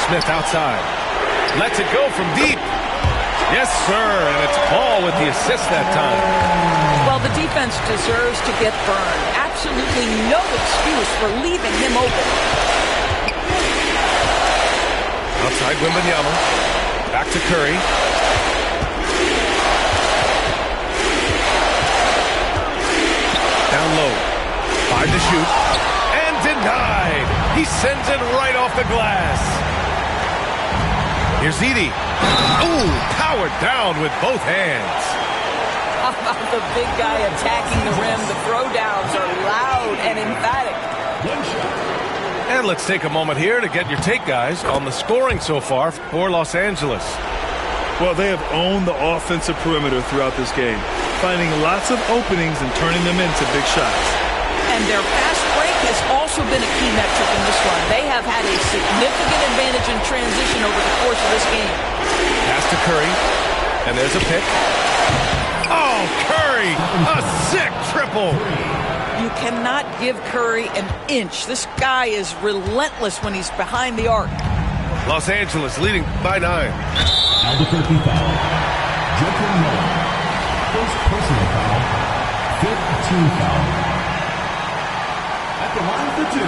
Smith outside. Lets it go from deep. Yes, sir, and it's Paul with the assist that time. Well, the defense deserves to get burned. Absolutely no excuse for leaving him open. Outside Wembanyama. Back to Curry. Down low. 5 to shoot. And denied. He sends it right off the glass. Here's Edey. Ooh, powered down with both hands. How about the big guy attacking the rim? The throwdowns are loud and emphatic. And let's take a moment here to get your take, guys, on the scoring so far for Los Angeles. Well, they have owned the offensive perimeter throughout this game, finding lots of openings and turning them into big shots. And their fast break has also been a key metric in this run. They have had a significant advantage in transition over the course of this game. Pass to Curry, and there's a pick. Oh, Curry! A sick triple! You cannot give Curry an inch. This guy is relentless when he's behind the arc. Los Angeles leading by 9. Albuquerque foul. Jeffrey Miller. First personal foul. Fifth team foul. At the line for 2.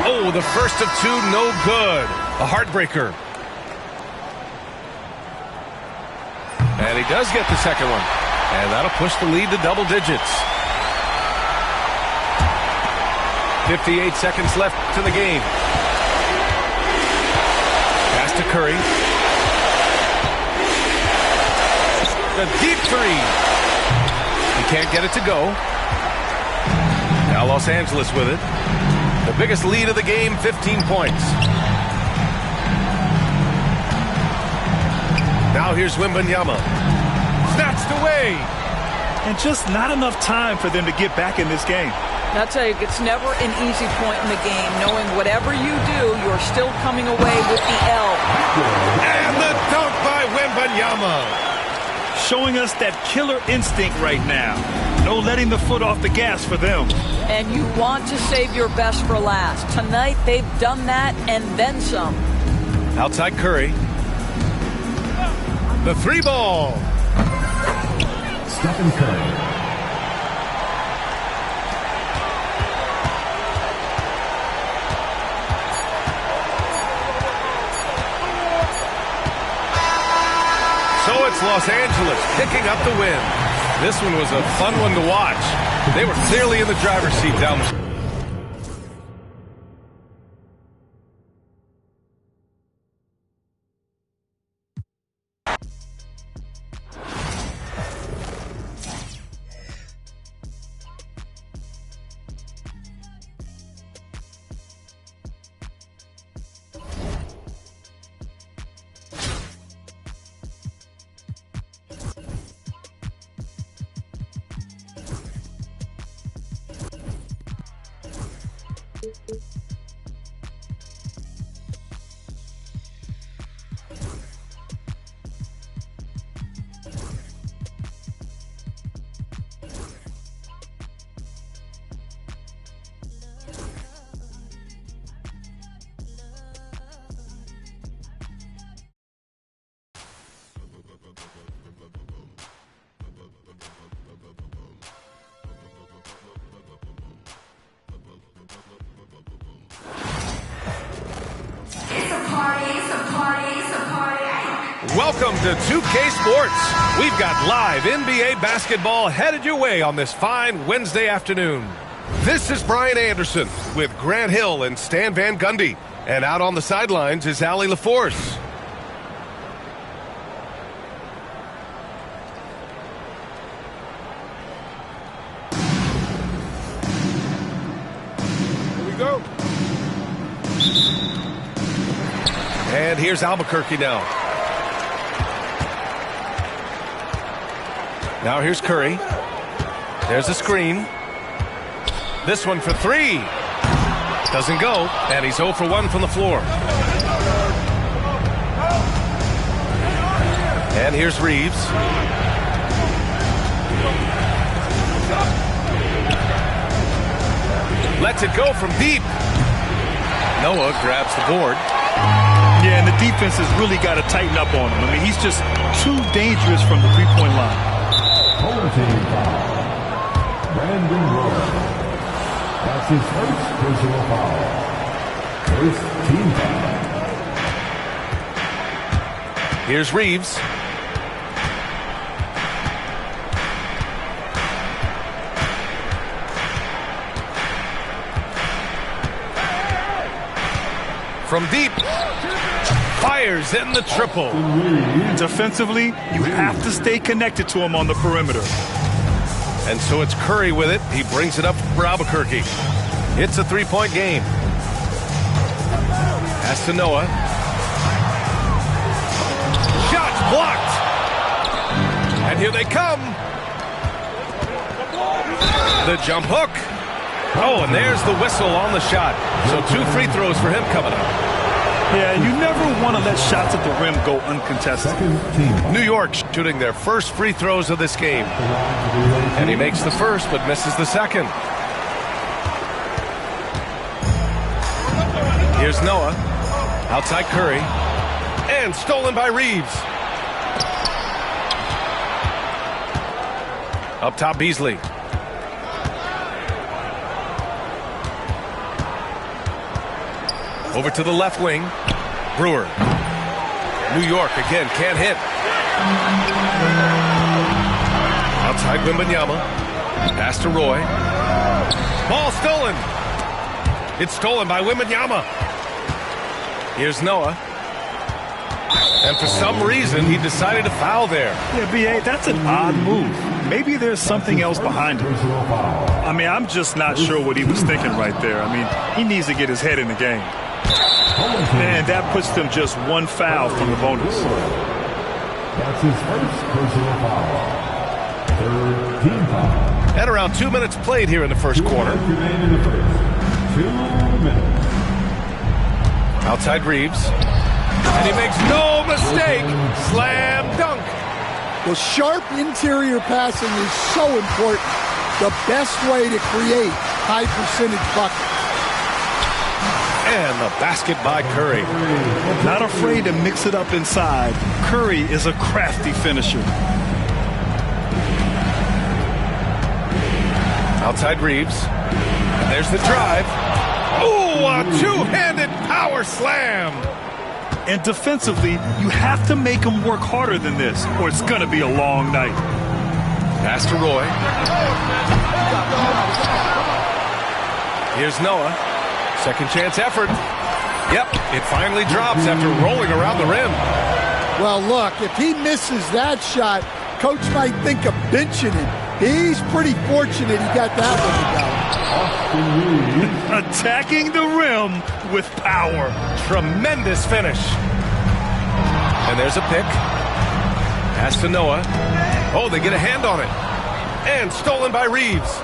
Oh, the first of 2, no good. A heartbreaker. And he does get the second one. And that'll push the lead to double digits. 58 seconds left to the game. Pass to Curry. The deep 3. He can't get it to go. Now Los Angeles with it. The biggest lead of the game, 15 points. Now here's Wembanyama. Snatched away. And just not enough time for them to get back in this game. I'll tell you, it's never an easy point in the game, knowing whatever you do, you're still coming away with the L. And the dunk by Wembanyama. Showing us that killer instinct right now. No letting the foot off the gas for them. And you want to save your best for last. Tonight, they've done that and then some. Outside Curry. The 3 ball. Stephen Curry. So it's Los Angeles picking up the win. This one was a fun one to watch. They were clearly in the driver's seat down the... Welcome to 2K Sports. We've got live NBA basketball headed your way on this fine Wednesday afternoon. This is Brian Anderson with Grant Hill and Stan Van Gundy. And out on the sidelines is Allie LaForce. Here we go. And here's Albuquerque now. Now here's Curry. There's a screen. This one for 3. Doesn't go, and he's 0 for 1 from the floor. And here's Reeves. Lets it go from deep. Noah grabs the board. Yeah, and the defense has really got to tighten up on him. I mean, he's just too dangerous from the three-point line. Home team foul. Brandon Roy. That's his first personal foul. First team foul. Here's Reeves. From deep. Fires in the triple. Defensively, you have to stay connected to him on the perimeter. And so it's Curry with it. He brings it up for Albuquerque. It's a 3-point game. Pass to Noah. Shot blocked. And here they come. The jump hook. Oh, and there's the whistle on the shot. So 2 free throws for him coming up. Yeah, you never want to let shots at the rim go uncontested. New York shooting their first free throws of this game. And he makes the first but misses the second. Here's Noah. Outside Curry. And stolen by Reeves. Up top Beasley. Over to the left wing. Brewer. New York again can't hit. Outside Wembanyama. Pass to Roy. Ball stolen. It's stolen by Wembanyama. Here's Noah. And for some reason, he decided to foul there. Yeah, B.A., that's an odd move. Maybe there's something else behind it. I mean, I'm just not sure what he was thinking right there. I mean, he needs to get his head in the game. And that puts them just 1 foul from the bonus. That's his first personal foul. Third team foul. At around 2 minutes played here in the first quarter. 2 remain in the first. 2 minutes. Outside Reeves. And he makes no mistake. Slam dunk. Well, sharp interior passing is so important. The best way to create high percentage buckets. And the basket by Curry. Not afraid to mix it up inside. Curry is a crafty finisher. Outside Reeves. And there's the drive. Ooh, a two-handed power slam. And defensively, you have to make them work harder than this, or it's going to be a long night. Pass to Roy. Here's Noah. Second chance effort. Yep, it finally drops after rolling around the rim. Well, look, if he misses that shot, coach might think of benching him. He's pretty fortunate he got that one to go. Attacking the rim with power. Tremendous finish. And there's a pick. Pass to Noah. Oh, they get a hand on it. And stolen by Reeves.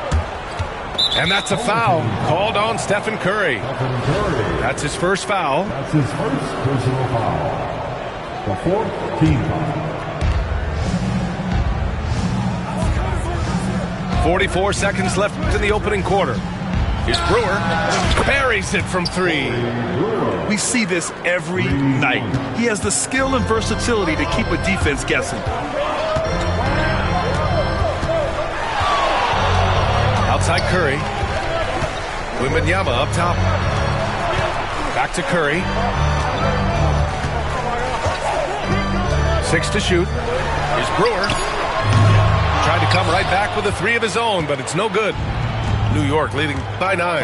And that's a foul called on Stephen Curry. That's his first foul. That's his first personal foul. The fourth team foul. 44 seconds left in the opening quarter. Here's Brewer. Buries it from 3. We see this every night. He has the skill and versatility to keep a defense guessing. Outside Curry. Wembanyama up top. Back to Curry. 6 to shoot. Here's Brewer. Tried to come right back with a 3 of his own, but it's no good. New York leading by 9.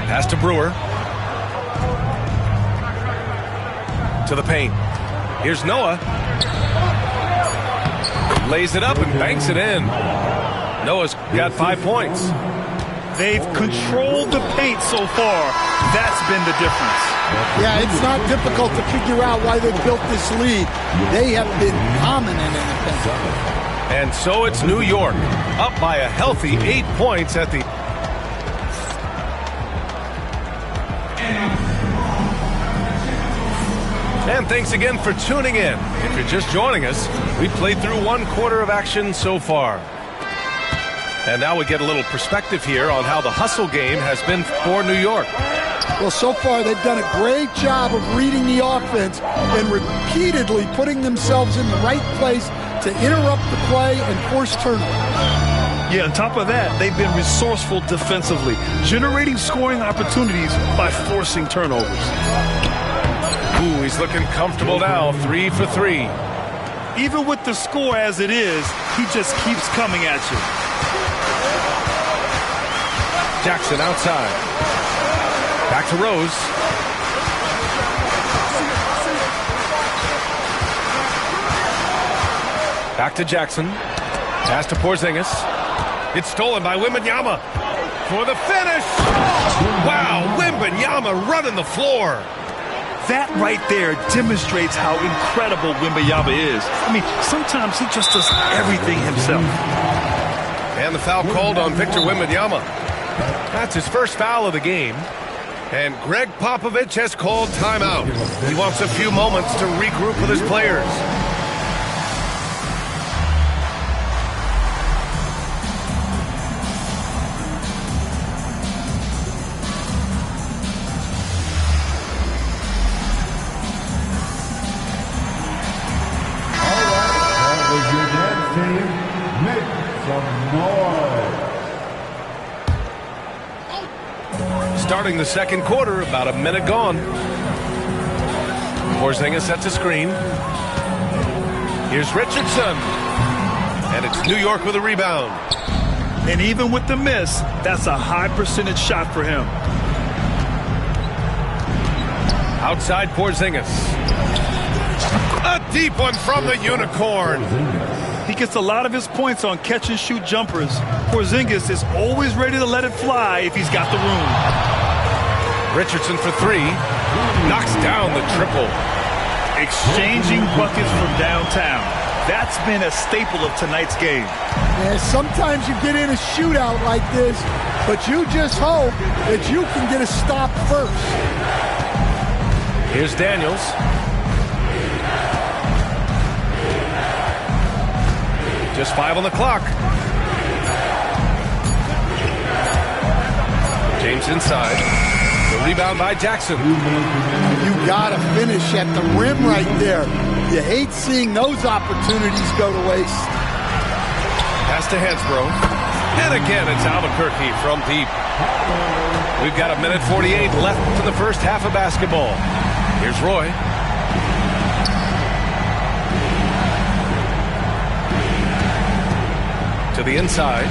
Pass to Brewer. To the paint. Here's Noah. Lays it up and banks it in. Noah's got 5 points. They've controlled the paint so far. That's been the difference. Yeah, it's not difficult to figure out why they built this lead. They have been dominant in the paint. And so it's New York, up by a healthy 8 points at the... And thanks again for tuning in. If you're just joining us, we played through 1 quarter of action so far. And now we get a little perspective here on how the hustle game has been for New York. Well, so far they've done a great job of reading the offense and repeatedly putting themselves in the right place to interrupt the play and force turnovers. Yeah, on top of that, they've been resourceful defensively, generating scoring opportunities by forcing turnovers. Ooh, he's looking comfortable now, 3 for 3. Even with the score as it is, he just keeps coming at you. Jackson outside. Back to Rose. Back to Jackson. Pass to Porzingis. It's stolen by Wembanyama. For the finish. Wow, Wembanyama running the floor. That right there demonstrates how incredible Wembanyama is. I mean, sometimes he just does everything himself. And the foul called on Victor Wembanyama. That's his first foul of the game. And Greg Popovich has called timeout. He wants a few moments to regroup with his players. Starting the second quarter, about a minute gone. Porzingis sets a screen. Here's Richardson. And it's New York with a rebound. And even with the miss, that's a high percentage shot for him. Outside Porzingis. A deep one from the Unicorn. He gets a lot of his points on catch-and-shoot jumpers. Porzingis is always ready to let it fly if he's got the room. Richardson for three. Knocks down the triple. Exchanging buckets from downtown. That's been a staple of tonight's game. Yeah, sometimes you get in a shootout like this, but you just hope that you can get a stop first. Here's Daniels. Just 5 on the clock. James inside. The rebound by Jackson. You gotta finish at the rim right there. You hate seeing those opportunities go to waste. Pass to Hansbrough. And again, it's Albuquerque from deep. We've got a minute 48 left in the first half of basketball. Here's Roy. To the inside.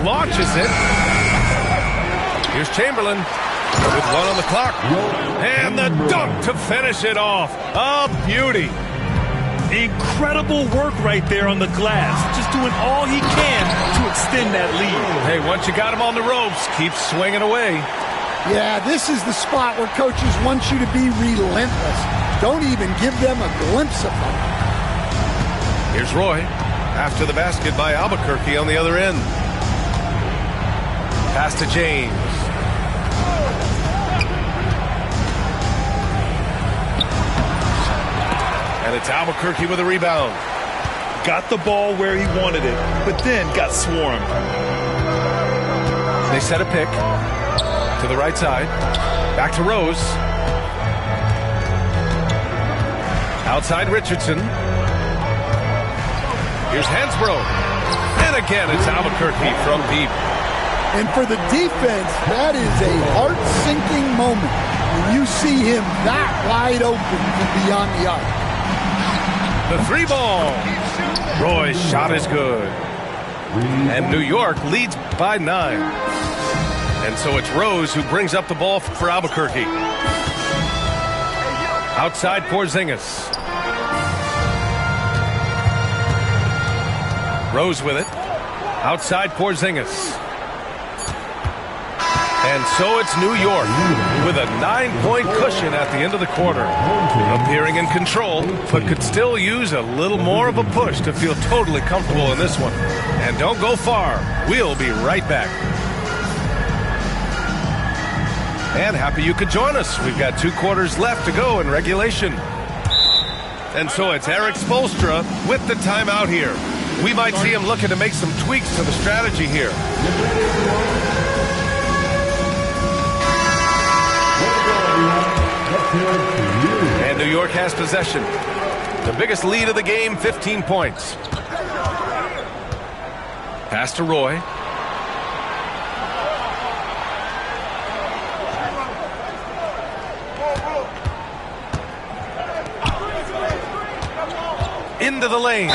Launches it. Here's Chamberlain with 1 on the clock. And the dunk to finish it off. A beauty. Incredible work right there on the glass. Just doing all he can to extend that lead. Hey, once you got him on the ropes, keep swinging away. Yeah, this is the spot where coaches want you to be relentless. Don't even give them a glimpse of them. Here's Roy. After the basket by Albuquerque on the other end. Pass to James. And it's Albuquerque with a rebound. Got the ball where he wanted it, but then got swarmed. They set a pick to the right side. Back to Rose. Outside Richardson. Here's Hansbrough. And again, it's Albuquerque from deep. And for the defense, that is a heart-sinking moment when you see him that wide open from beyond the arc. The 3 ball. Roy's shot is good. And New York leads by 9. And so it's Rose who brings up the ball for Albuquerque. Outside Porzingis. Rose with it. Outside Porzingis. And so it's New York with a 9-point cushion at the end of the quarter. Appearing in control, but could still use a little more of a push to feel totally comfortable in this one. And don't go far. We'll be right back. And happy you could join us. We've got 2 quarters left to go in regulation. And so it's Eric Spoelstra with the timeout here. We might see him looking to make some tweaks to the strategy here. And New York has possession. The biggest lead of the game, 15 points. Pass to Roy. Into the lane.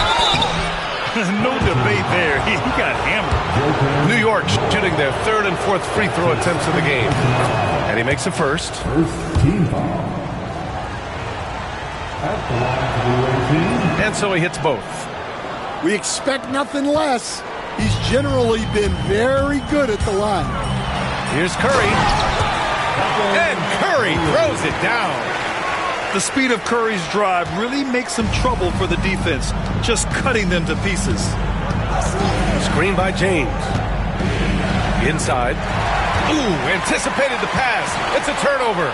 No debate there. He got hammered. New York shooting their 3rd and 4th free throw attempts of the game. And he makes the first. Team foul. And so he hits both. We expect nothing less. He's generally been very good at the line. Here's Curry. lays it down. The speed of Curry's drive really makes him trouble for the defense, just cutting them to pieces. Screen by James. Inside. Ooh, anticipated the pass. It's a turnover.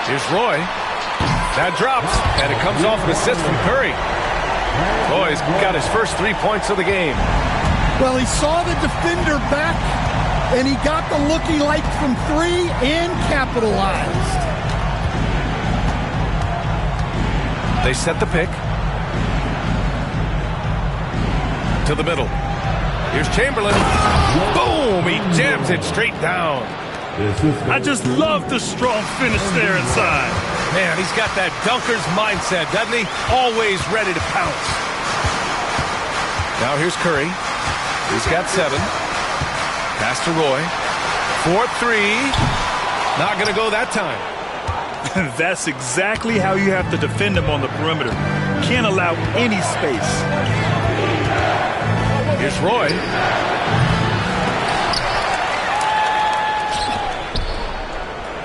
Here's Roy. That drops, and it comes off an assist from Curry. Roy's got his first 3 points of the game. Well, he saw the defender back, and he got the look he liked from 3 and capitalized. They set the pick. To the middle. Here's Chamberlain. Boom! He jams it straight down. I just love the strong finish there inside. Man, he's got that dunker's mindset, doesn't he? Always ready to pounce. Now here's Curry. He's got 7. Pass to Roy. 4-3. Not going to go that time. That's exactly how you have to defend him on the perimeter. Can't allow any space. Here's Roy.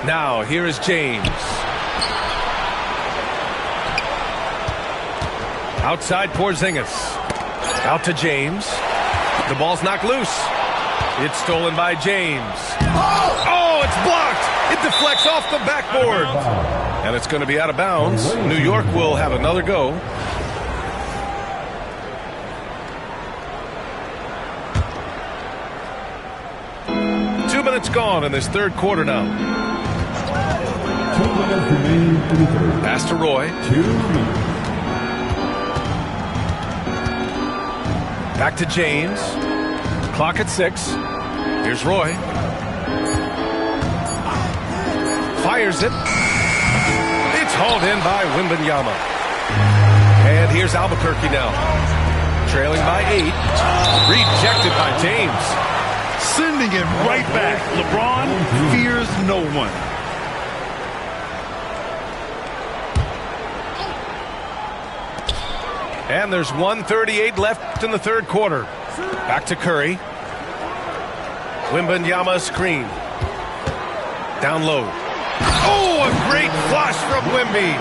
Now, here is James. Outside Porzingis. Out to James. The ball's knocked loose. It's stolen by James. Oh, it's blocked. It deflects off the backboard. And it's going to be out of bounds. New York will have another go. Two minutes gone in this third quarter now. 2 minutes remaining in the third. Pass to Roy. 2 minutes. Back to James. Clock at 6. Here's Roy. Fires it. It's hauled in by Wembanyama. And here's Albuquerque now. Trailing by 8. Rejected by James. Sending it right back. LeBron fears no one. And there's 1:38 left in the third quarter. Back to Curry. Wembanyama screen. Down low. Oh, a great flush from Wemby.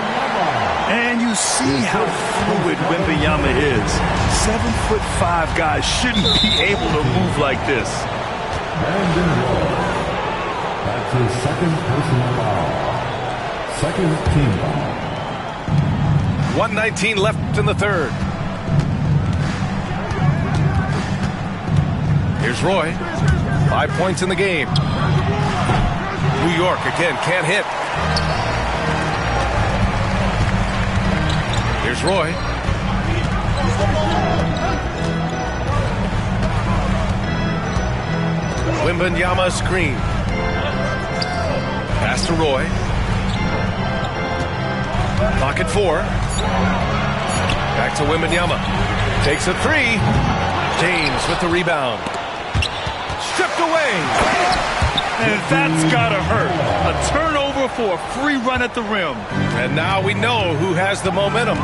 And you see how fluid Wembanyama is. 7'5" guys shouldn't be able to move like this. That's his second personal foul. Second team foul. 1:19 left in the third. Here's Roy. 5 points in the game. New York again can't hit. Here's Roy. Wembanyama screen. Pass to Roy. Clock at 4. Back to Wembanyama. Takes a 3. James with the rebound. Stripped away. And that's gotta hurt. A turnover for a free run at the rim. And now we know who has the momentum.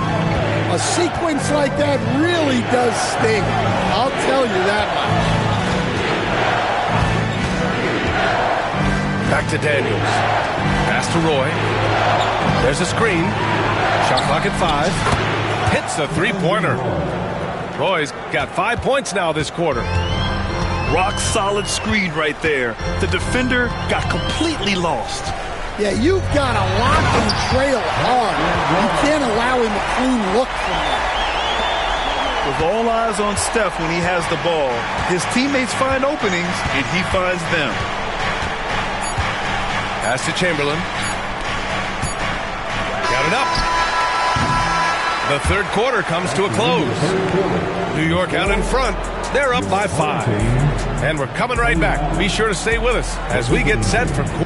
A sequence like that really does sting. I'll tell you that much. Back to Daniels. Pass to Roy. There's a screen. Shot clock at 5. Hits a three-pointer. Roy's got 5 points now this quarter. Rock solid screen right there. The defender got completely lost. Yeah, you've got to lock and trail hard. You can't allow him a clean look from that. With all eyes on Steph when he has the ball, his teammates find openings and he finds them. Pass to Chamberlain. Got it up. The third quarter comes to a close. New York out in front. They're up by 5. And we're coming right back. Be sure to stay with us as we get set for 34.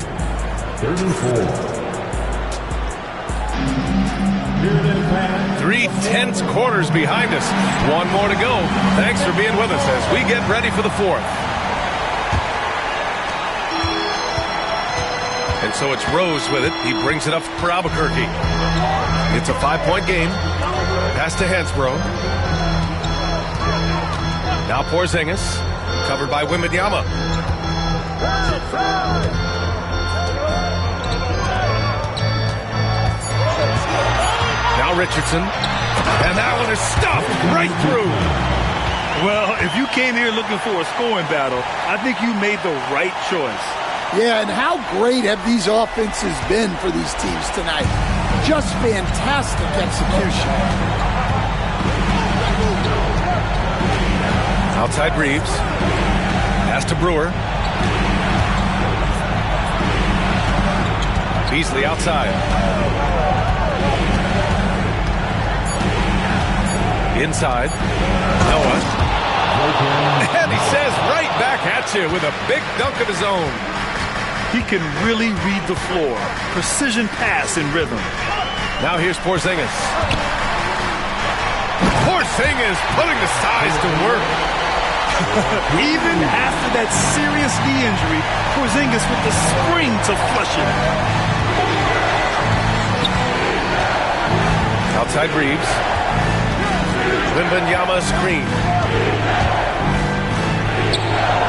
3 tense quarters behind us. One more to go. Thanks for being with us as we get ready for the fourth. And so it's Rose with it. He brings it up for Albuquerque. It's a 5-point game. Pass to Hansbrough. Now Porzingis. Covered by Wembanyama. Now Richardson. And that one is stuffed right through. Well, if you came here looking for a scoring battle, I think you made the right choice. Yeah, and how great have these offenses been for these teams tonight? Just fantastic execution. Outside Reeves. Pass to Brewer. Beasley outside. Inside. Noah. And he says right back at you with a big dunk of his own. He can really read the floor. Precision pass in rhythm. Now here's Porzingis. Porzingis putting the size to work. Even after that serious knee injury, Porzingis with the spring to flush it. Outside Reeves. Wembanyama screen.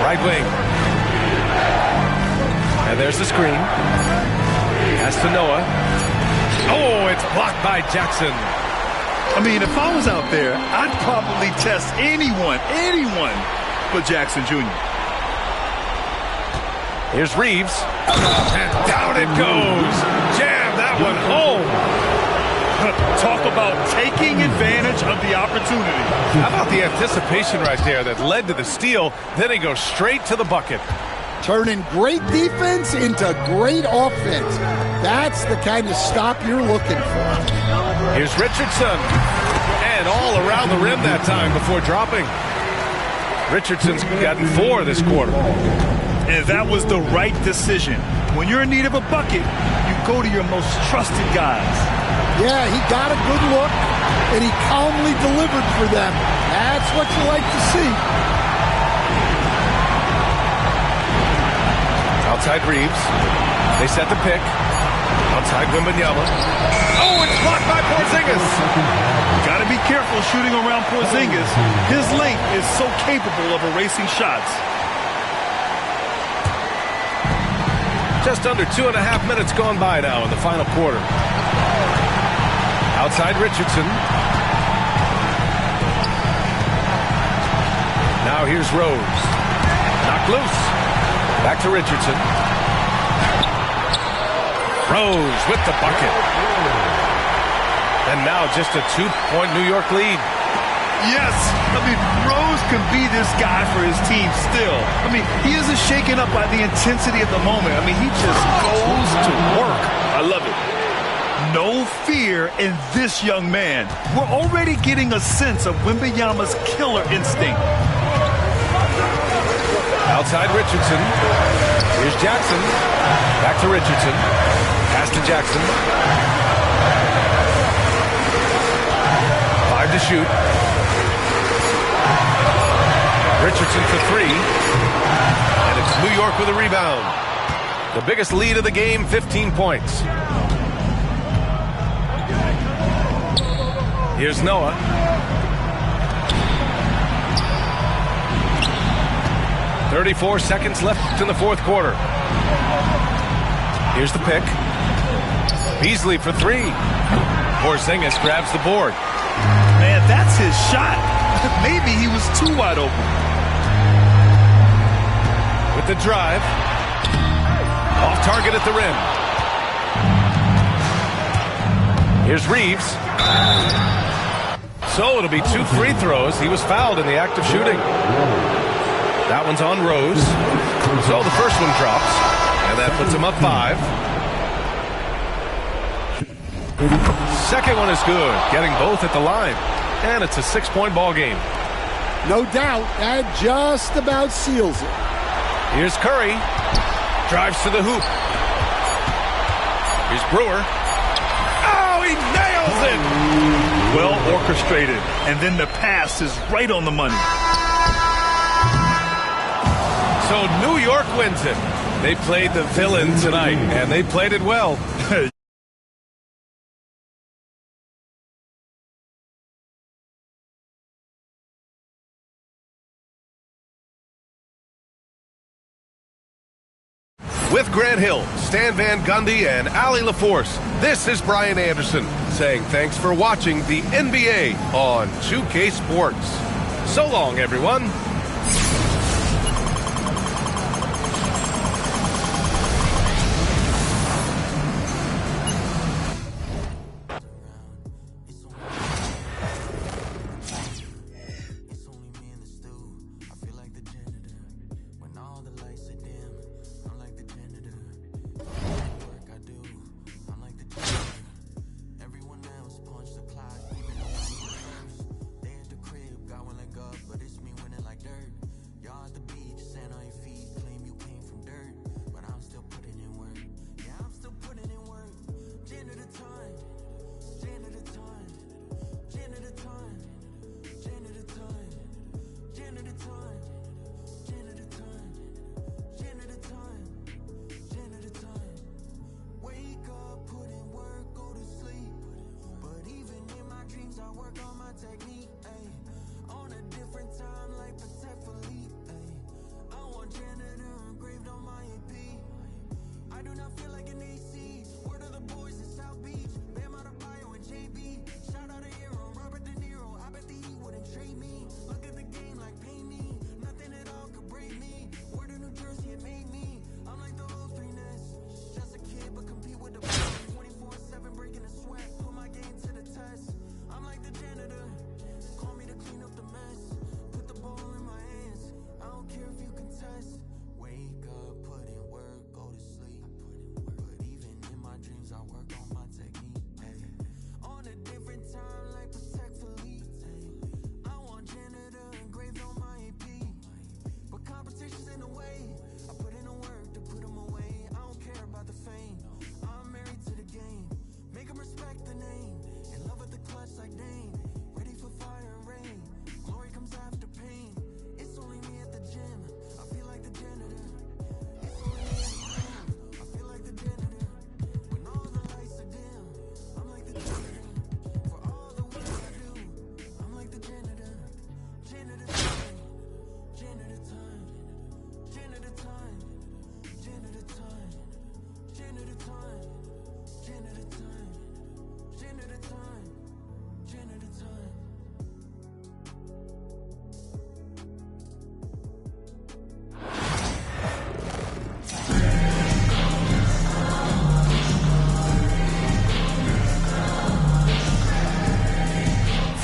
Right wing. And there's the screen. Pass to Noah. Oh, it's blocked by Jackson. I mean, if I was out there, I'd probably test anyone but Jackson Jr. Here's Reeves. And down it goes. Jam that one home. Talk about taking advantage of the opportunity. How about the anticipation right there that led to the steal? Then he goes straight to the bucket. Turning great defense into great offense. That's the kind of stop you're looking for. Here's Richardson. And all around the rim that time before dropping. Richardson's gotten 4 this quarter. And that was the right decision. When you're in need of a bucket, you go to your most trusted guys. Yeah, he got a good look, and he calmly delivered for them. That's what you like to see. Outside Reeves. They set the pick. Outside Wembanyama. Oh, it's blocked by Porzingis. Got to be careful shooting around Porzingis. His length is so capable of erasing shots. Just under 2.5 minutes gone by now in the final quarter. Outside Richardson. Now here's Rose. Knocked loose. Back to Richardson. Rose with the bucket. And now just a 2-point New York lead. Yes, I mean, Rose can be this guy for his team still. I mean, he isn't shaken up by the intensity of the moment. I mean, he just goes to work. I love it. No fear in this young man. We're already getting a sense of Wembanyama's killer instinct. Outside Richardson. Here's Jackson. Back to Richardson. Pass to Jackson. 5 to shoot. Richardson for 3. And it's New York with a rebound. The biggest lead of the game, 15 points. Here's Noah. "34 seconds left in the fourth quarter. Here's the pick. Beasley for 3. Porzingis grabs the board. Man, that's his shot. Maybe he was too wide open. With the drive. Off target at the rim. Here's Reeves. So it'll be 2 free throws. He was fouled in the act of shooting. That one's on Rose. So the first one drops. And that puts him up 5. Second one is good. Getting both at the line. And it's a 6-point ball game. No doubt, that just about seals it. Here's Curry. Drives to the hoop. Here's Brewer. Oh, he nails it! Well orchestrated. And then the pass is right on the money. So New York wins it. They played the villain tonight, and they played it well. With Grant Hill, Stan Van Gundy, and Ali LaForce, this is Brian Anderson saying thanks for watching the NBA on 2K Sports. So long, everyone.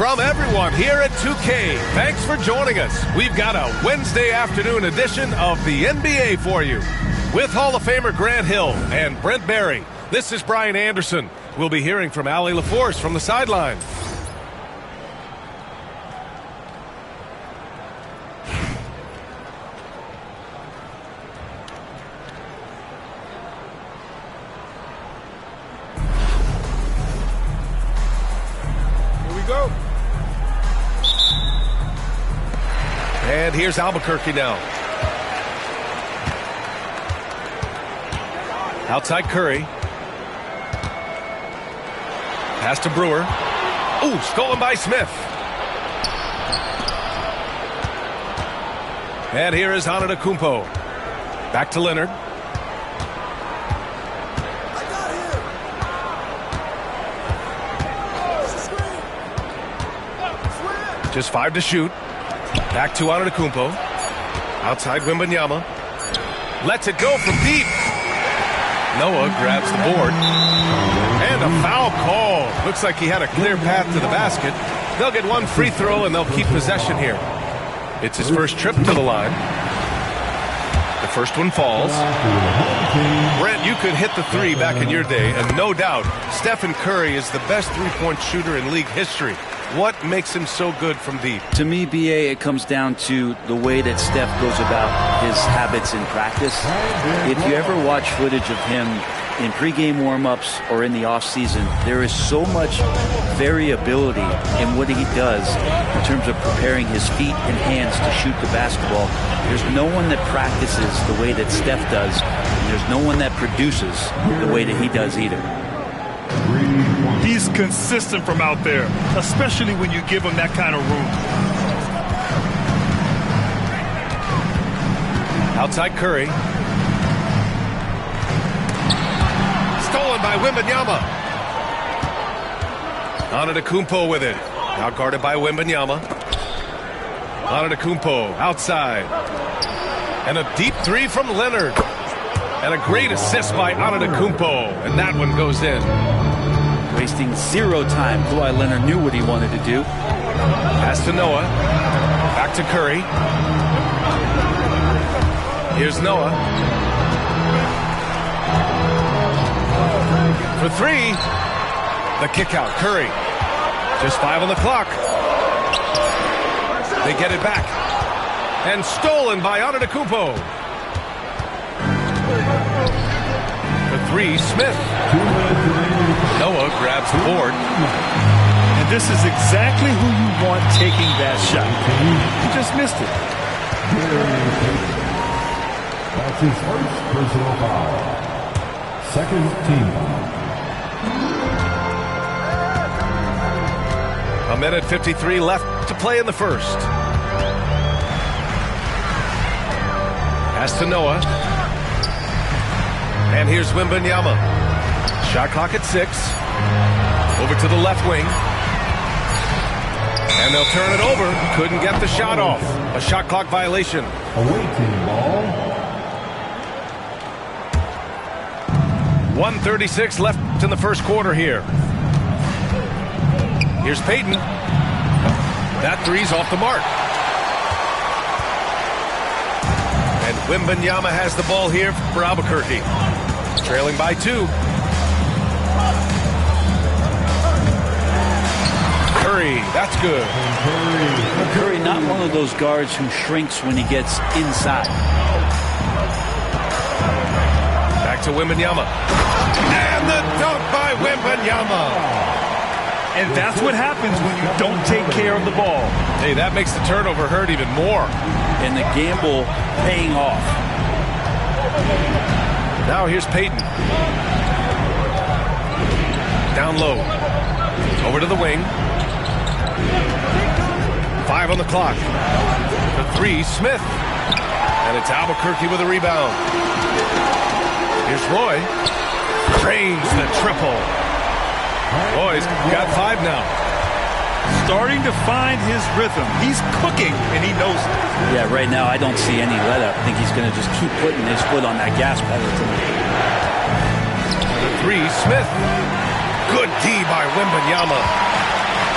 From everyone here at 2K, thanks for joining us. We've got a Wednesday afternoon edition of the NBA for you. With Hall of Famer Grant Hill and Brent Barry, this is Brian Anderson. We'll be hearing from Ali LaForce from the sideline. Here we go. And here's Albuquerque now. Outside Curry. Pass to Brewer. Ooh, stolen by Smith. And here is Antetokounmpo. Back to Leonard. Just 5 to shoot. Back to Antetokounmpo. Outside Wembanyama. Lets it go from deep. Noah grabs the board. And a foul call. Looks like he had a clear path to the basket. They'll get one free throw and they'll keep possession here. It's his first trip to the line. The first one falls. Brent, you could hit the three back in your day, and no doubt Stephen Curry is the best three-point shooter in league history. What makes him so good from deep? To me, BA, it comes down to the way that Steph goes about his habits in practice. If you ever watch footage of him in pregame warm-ups or in the off-season, there is so much variability in what he does in terms of preparing his feet and hands to shoot the basketball. There's no one that practices the way that Steph does, and there's no one that produces the way that he does either. He's consistent from out there, especially when you give him that kind of room. Outside Curry. by Wembanyama. Antetokounmpo with it. Now guarded by Wembanyama. Antetokounmpo outside. And a deep three from Leonard. And a great assist by Antetokounmpo. And that one goes in. Wasting zero time. Kawhi Leonard knew what he wanted to do. Pass to Noah. Back to Curry. Here's Noah. For three. The kick out. Curry. Just 5 on the clock. They get it back. And stolen by Antetokounmpo. For three, Smith. Noah grabs the board. And this is exactly who you want taking that shot. He just missed it. That's his first personal foul. Second team foul. A minute 53 left to play in the first. Pass to Noah. And here's Wembanyama. Shot clock at 6. Over to the left wing. And they'll turn it over. Couldn't get the shot off. A shot clock violation. Awaiting ball. 1:36 left in the first quarter here. Here's Payton. That three's off the mark. And Wembanyama has the ball here for Albuquerque. Trailing by 2. Curry, that's good. Curry, not one of those guards who shrinks when he gets inside. Back to Wembanyama. And the dunk by Wembanyama. And that's what happens when you don't take care of the ball. Hey, that makes the turnover hurt even more. And the gamble paying off. Now here's Payton. Down low. Over to the wing. 5 on the clock. The three, Smith. And it's Albuquerque with a rebound. Here's Roy. Drains the triple. Roy's got 5 now. Starting to find his rhythm. He's cooking, and he knows it. Yeah, right now I don't see any let up. I think he's going to just keep putting his foot on that gas pedal tonight. The three, Smith. Good D by Wembanyama.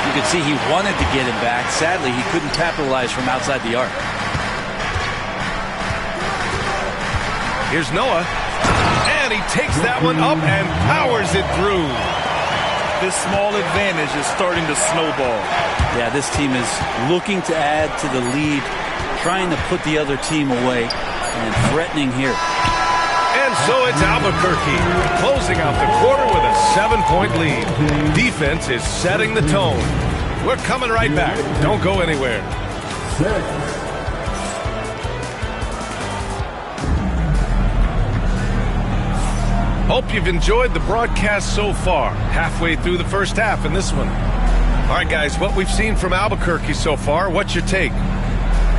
You could see he wanted to get him back. Sadly, he couldn't capitalize from outside the arc. Here's Noah. And he takes that one up and powers it through. This small advantage is starting to snowball. Yeah, this team is looking to add to the lead, trying to put the other team away, and threatening here. And so it's Albuquerque closing out the quarter with a 7-point lead. Defense is setting the tone. We're coming right back. Don't go anywhere. 6. Hope you've enjoyed the broadcast so far. Halfway through the first half in this one. All right, guys, what we've seen from Albuquerque so far, what's your take?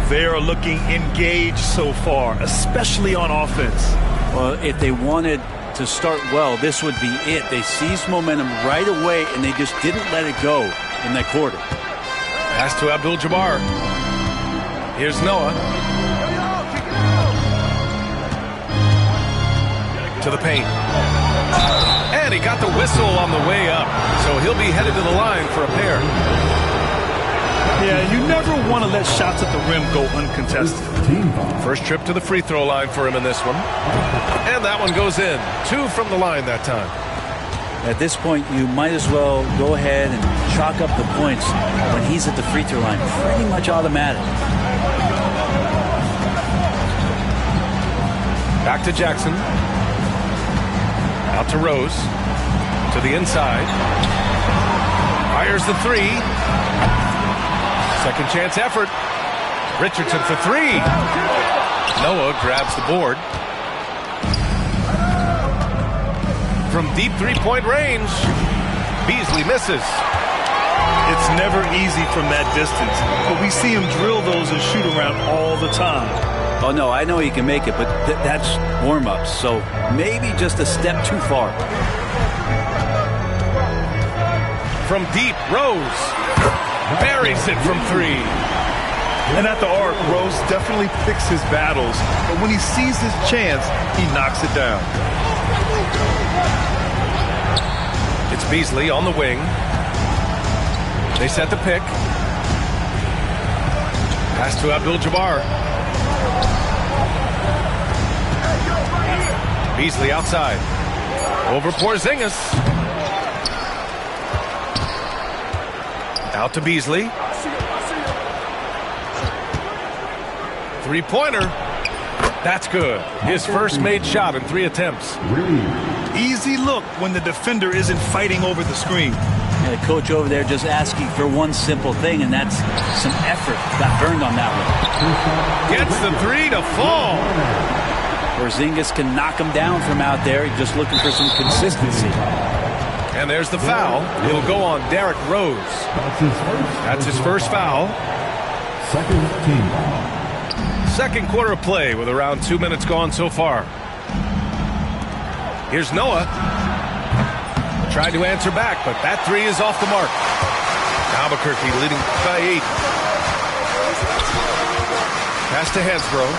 They are looking engaged so far, especially on offense. Well, if they wanted to start well, this would be it. They seized momentum right away, and they just didn't let it go in that quarter. Pass to Abdul-Jabbar. Here's Noah. To the paint. And he got the whistle on the way up, so he'll be headed to the line for a pair. Yeah, you never want to let shots at the rim go uncontested. First trip to the free throw line for him in this one. And that one goes in. 2 from the line that time. At this point, you might as well go ahead and chalk up the points when he's at the free throw line. Pretty much automatic. Back to Jackson. Out to Rose. To the inside. Fires the 3. Second chance effort. Richardson for 3. Noah grabs the board. From deep three-point range, Beasley misses. It's never easy from that distance, but we see him drill those and shoot around all the time. Oh, no, I know he can make it, but that's warm-ups, so maybe just a step too far. From deep, Rose buries it from 3. And at the arc, Rose definitely picks his battles, but when he sees his chance, he knocks it down. It's Beasley on the wing. They set the pick. Pass to Abdul-Jabbar. Beasley outside. Over Porzingis. Out to Beasley. Three-pointer. That's good. His first made shot in 3 attempts. Easy look when the defender isn't fighting over the screen. And the coach over there just asking for one simple thing, and that's some effort. Got burned on that one. Gets the 3 to fall. Porzingis can knock him down from out there. He's just looking for some consistency. And there's the foul. It'll go on Derrick Rose. That's his first foul. Second team foul. Second quarter of play with around 2 minutes gone so far. Here's Noah. Tried to answer back, but that 3 is off the mark. Albuquerque leading by 8. Pass to Hansbrough.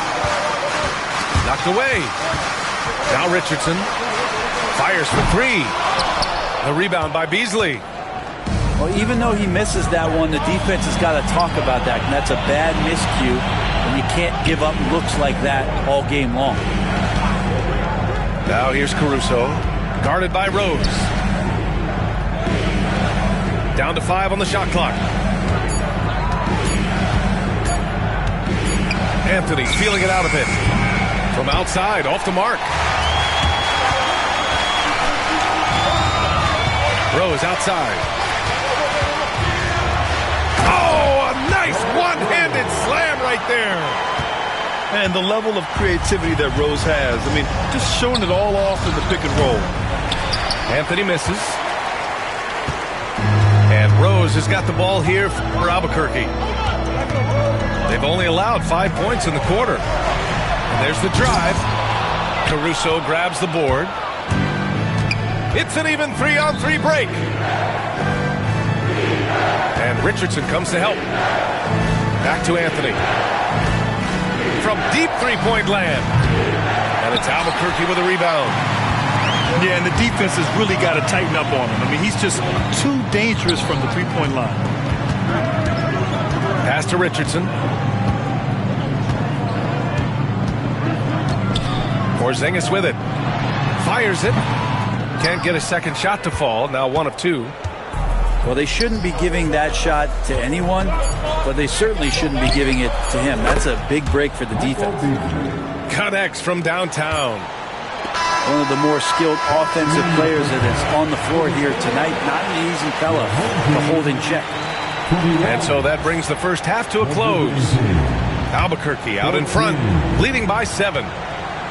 Knocked away. Now Richardson. Fires for 3. The rebound by Beasley. Well, even though he misses that one, the defense has got to talk about that. And that's a bad miscue, and you can't give up looks like that all game long. Now here's Caruso, guarded by Rose. Down to 5 on the shot clock. Anthony's feeling it out a bit. From outside, off the mark. Rose outside. Oh, a nice one-handed slam right there. And the level of creativity that Rose has, I mean, just showing it all off in the pick and roll. Anthony misses. And Rose has got the ball here for Albuquerque. They've only allowed 5 points in the quarter. And there's the drive. Caruso grabs the board. It's an even 3-on-3 break. And Richardson comes to help. Back to Anthony. From deep three-point land. And it's Albuquerque with a rebound. Yeah, and the defense has really got to tighten up on him. I mean, he's just too dangerous from the three-point line. Pass to Richardson. Porzingis with it. Fires it. Can't get a second shot to fall. Now 1 of 2. Well, they shouldn't be giving that shot to anyone, but they certainly shouldn't be giving it to him. That's a big break for the defense. Connects from downtown. One of the more skilled offensive players that is on the floor here tonight. Not an easy fella to hold in check. And so that brings the first half to a close. Albuquerque out in front, leading by 7.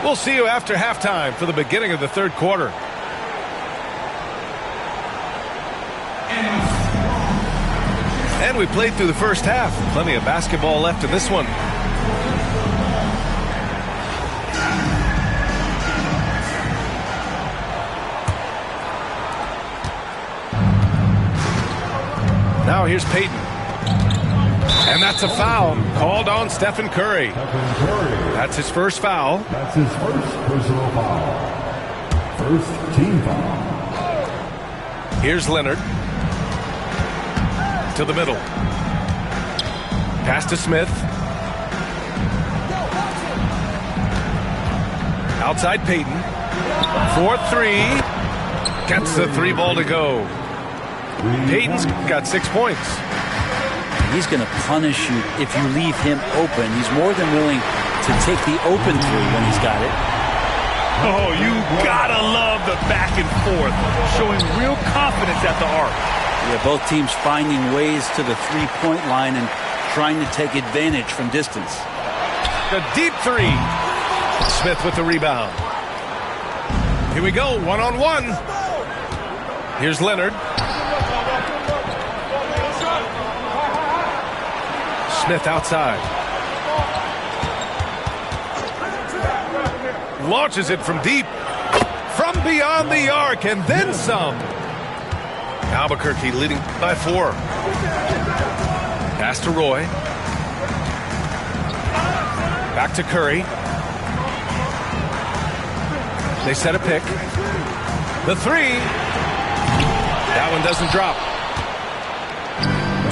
We'll see you after halftime for the beginning of the third quarter. And we played through the first half. Plenty of basketball left in this one. Now here's Payton. And that's a foul called on Stephen Curry. That's his first foul. That's his first personal foul. First team foul. Here's Leonard. To the middle. Pass to Smith. Outside Payton. 4-3. Gets the 3 ball to go. Payton's got 6 points. He's going to punish you if you leave him open. He's more than willing to take the open 3 when he's got it. Oh, you gotta love the back and forth, showing real confidence at the arc. Yeah, both teams finding ways to the 3-point line and trying to take advantage from distance. The deep 3. Smith with the rebound. Here we go, 1-on-1. Here's Leonard. Smith outside. Launches it from deep. From beyond the arc and then some. Albuquerque leading by 4. Pass to Roy. Back to Curry. They set a pick. The 3. That one doesn't drop.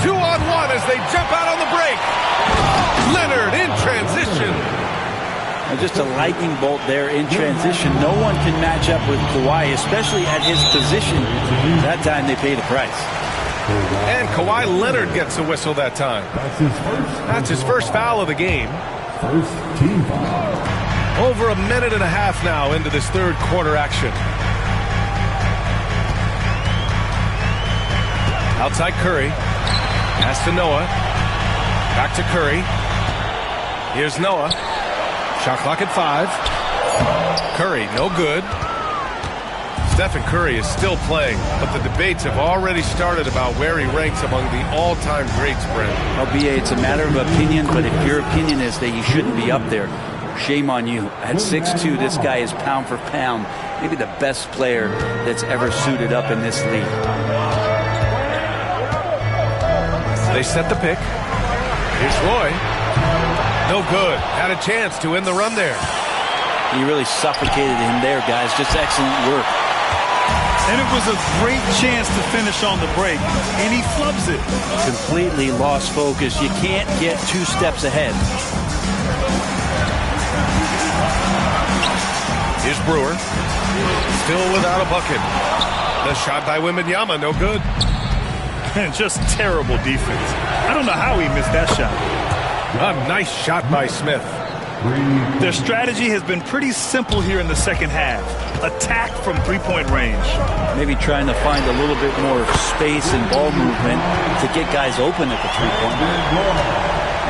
2-on-1 as they jump out on the break. Leonard in transition. Just a lightning bolt there in transition. No one can match up with Kawhi, especially at his position. That time they pay the price. And Kawhi Leonard gets a whistle that time. That's his first foul of the game. First team foul. Over a minute and a half now into this third quarter action. Outside Curry. Pass to Noah. Back to Curry. Here's Noah. Shot clock at 5. Curry, no good. Stephen Curry is still playing, but the debates have already started about where he ranks among the all-time greats, Brent. LBA, it's a matter of opinion, but if your opinion is that he shouldn't be up there, shame on you. At 6'2", this guy is pound for pound, maybe the best player that's ever suited up in this league. They set the pick. Here's Roy. No good. Had a chance to end the run there. He really suffocated him there, guys. Just excellent work. And it was a great chance to finish on the break, and he flubs it. Completely lost focus. You can't get 2 steps ahead. Here's Brewer. Still without a bucket. The shot by Wembanyama, no good. And just terrible defense. I don't know how he missed that shot. A nice shot by Smith. Their strategy has been pretty simple here in the second half. Attack from three-point range. Maybe trying to find a little bit more space and ball movement to get guys open at the three-point line.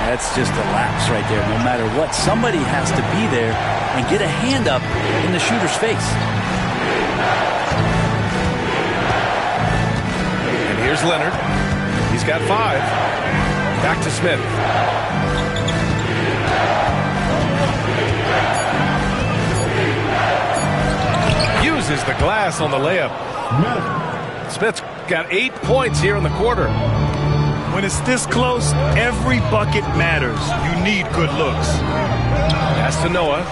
That's just a lapse right there. No matter what, somebody has to be there and get a hand up in the shooter's face. And here's Leonard. He's got 5. Back to Smith. Uses the glass on the layup. Smith's got 8 points here in the quarter. When it's this close, every bucket matters. You need good looks. Pass to Noah.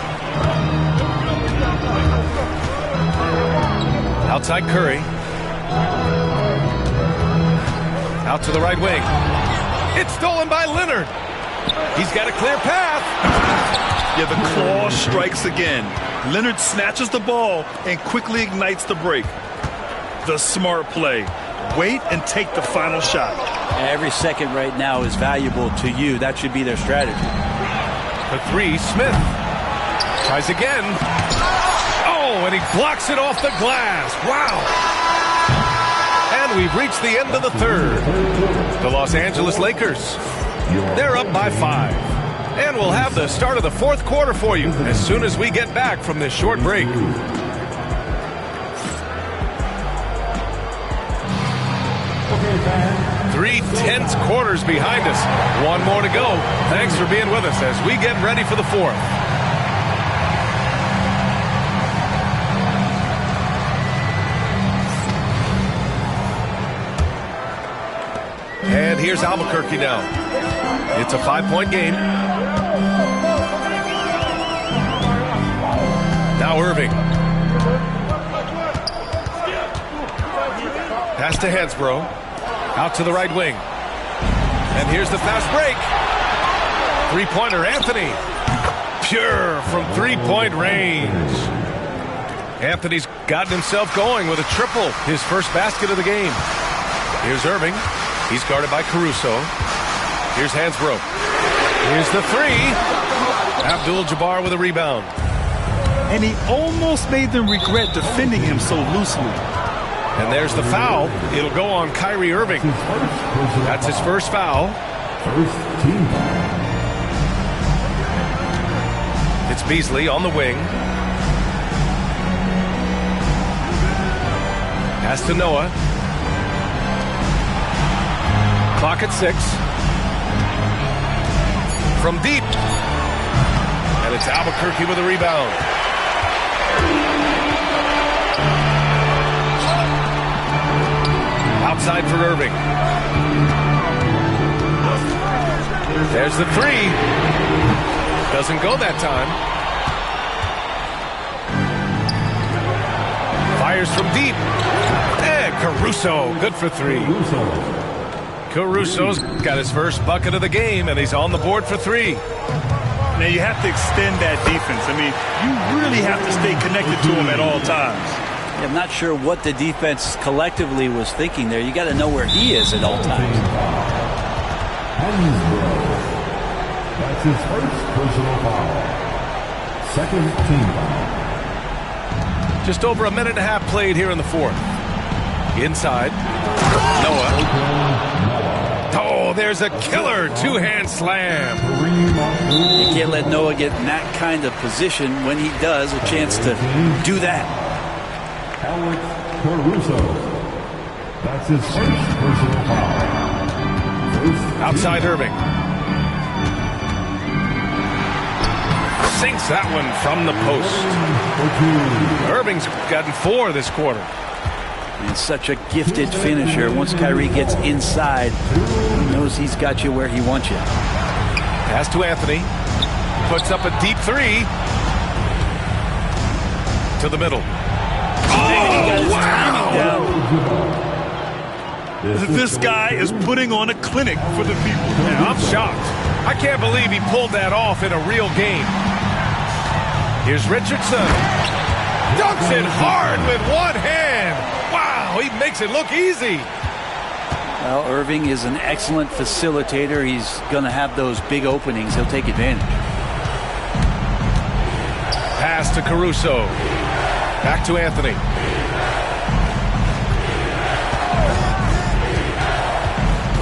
Outside Curry. Out to the right wing. It's stolen by Leonard. He's got a clear path. Yeah, the claw strikes again. Leonard snatches the ball and quickly ignites the break. The smart play. Wait and take the final shot. Every second right now is valuable to you. That should be their strategy. The 3, Smith. Tries again. Oh, and he blocks it off the glass. Wow. And we've reached the end of the third. The Los Angeles Lakers, they're up by 5. And we'll have the start of the fourth quarter for you as soon as we get back from this short break. 3 tense quarters behind us. 1 more to go. Thanks for being with us as we get ready for the fourth. And here's Albuquerque now. It's a 5-point game. Now Irving. Pass to Hansbrough. Out to the right wing. And here's the fast break. 3-pointer Anthony. Pure from 3-point range. Anthony's gotten himself going with a triple. His first basket of the game. Here's Irving. He's guarded by Caruso. Here's Hansbrough. Here's the 3. Abdul-Jabbar with a rebound. And he almost made them regret defending him so loosely. And there's the foul. It'll go on Kyrie Irving. That's his first foul. First team foul. It's Beasley on the wing. Pass to Noah. Clock at 6. From deep. And it's Albuquerque with a rebound. Outside for Irving. There's the three. Doesn't go that time. Fires from deep. And Caruso, good for three. Caruso's got his first bucket of the game, and he's on the board for three. Now, you have to extend that defense. I mean, you really have to stay connected to him at all times. Yeah, I'm not sure what the defense collectively was thinking there. You got to know where he is at all times. That's his first personal foul. Second team foul. Just over a minute and a half played here in the fourth. Inside. Noah. Oh, there's a killer two-hand slam. You can't let Noah get in that kind of position. When he does, a chance to do that. Alex Caruso. That's his first personal foul. Outside Irving. Sinks that one from the post. Irving's gotten 4 this quarter. And such a gifted finisher. Once Kyrie gets inside, he knows he's got you where he wants you. Pass to Anthony. Puts up a deep three. To the middle. Oh, wow! This guy is putting on a clinic for the people. Yeah, I'm shocked. I can't believe he pulled that off in a real game. Here's Richardson. Dunks it hard with one hand. Wow, he makes it look easy. Well, Irving is an excellent facilitator. He's going to have those big openings. He'll take advantage. Pass to Caruso. Back to Anthony.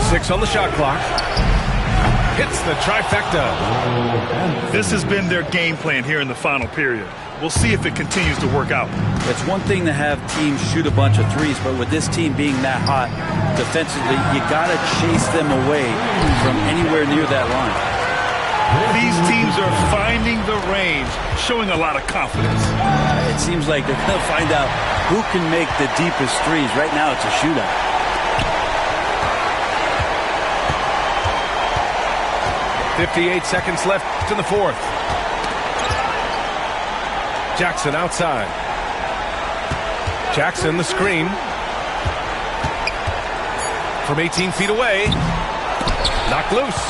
Six on the shot clock. Hits the trifecta. This has been their game plan here in the final period. We'll see if it continues to work out. It's one thing to have teams shoot a bunch of threes, but with this team being that hot defensively, you got to chase them away from anywhere near that line. These teams are finding the range, showing a lot of confidence. It seems like they're going to find out who can make the deepest threes. Right now, it's a shootout. 58 seconds left in the fourth. Jackson outside. Jackson the screen. From 18 feet away. Knocked loose.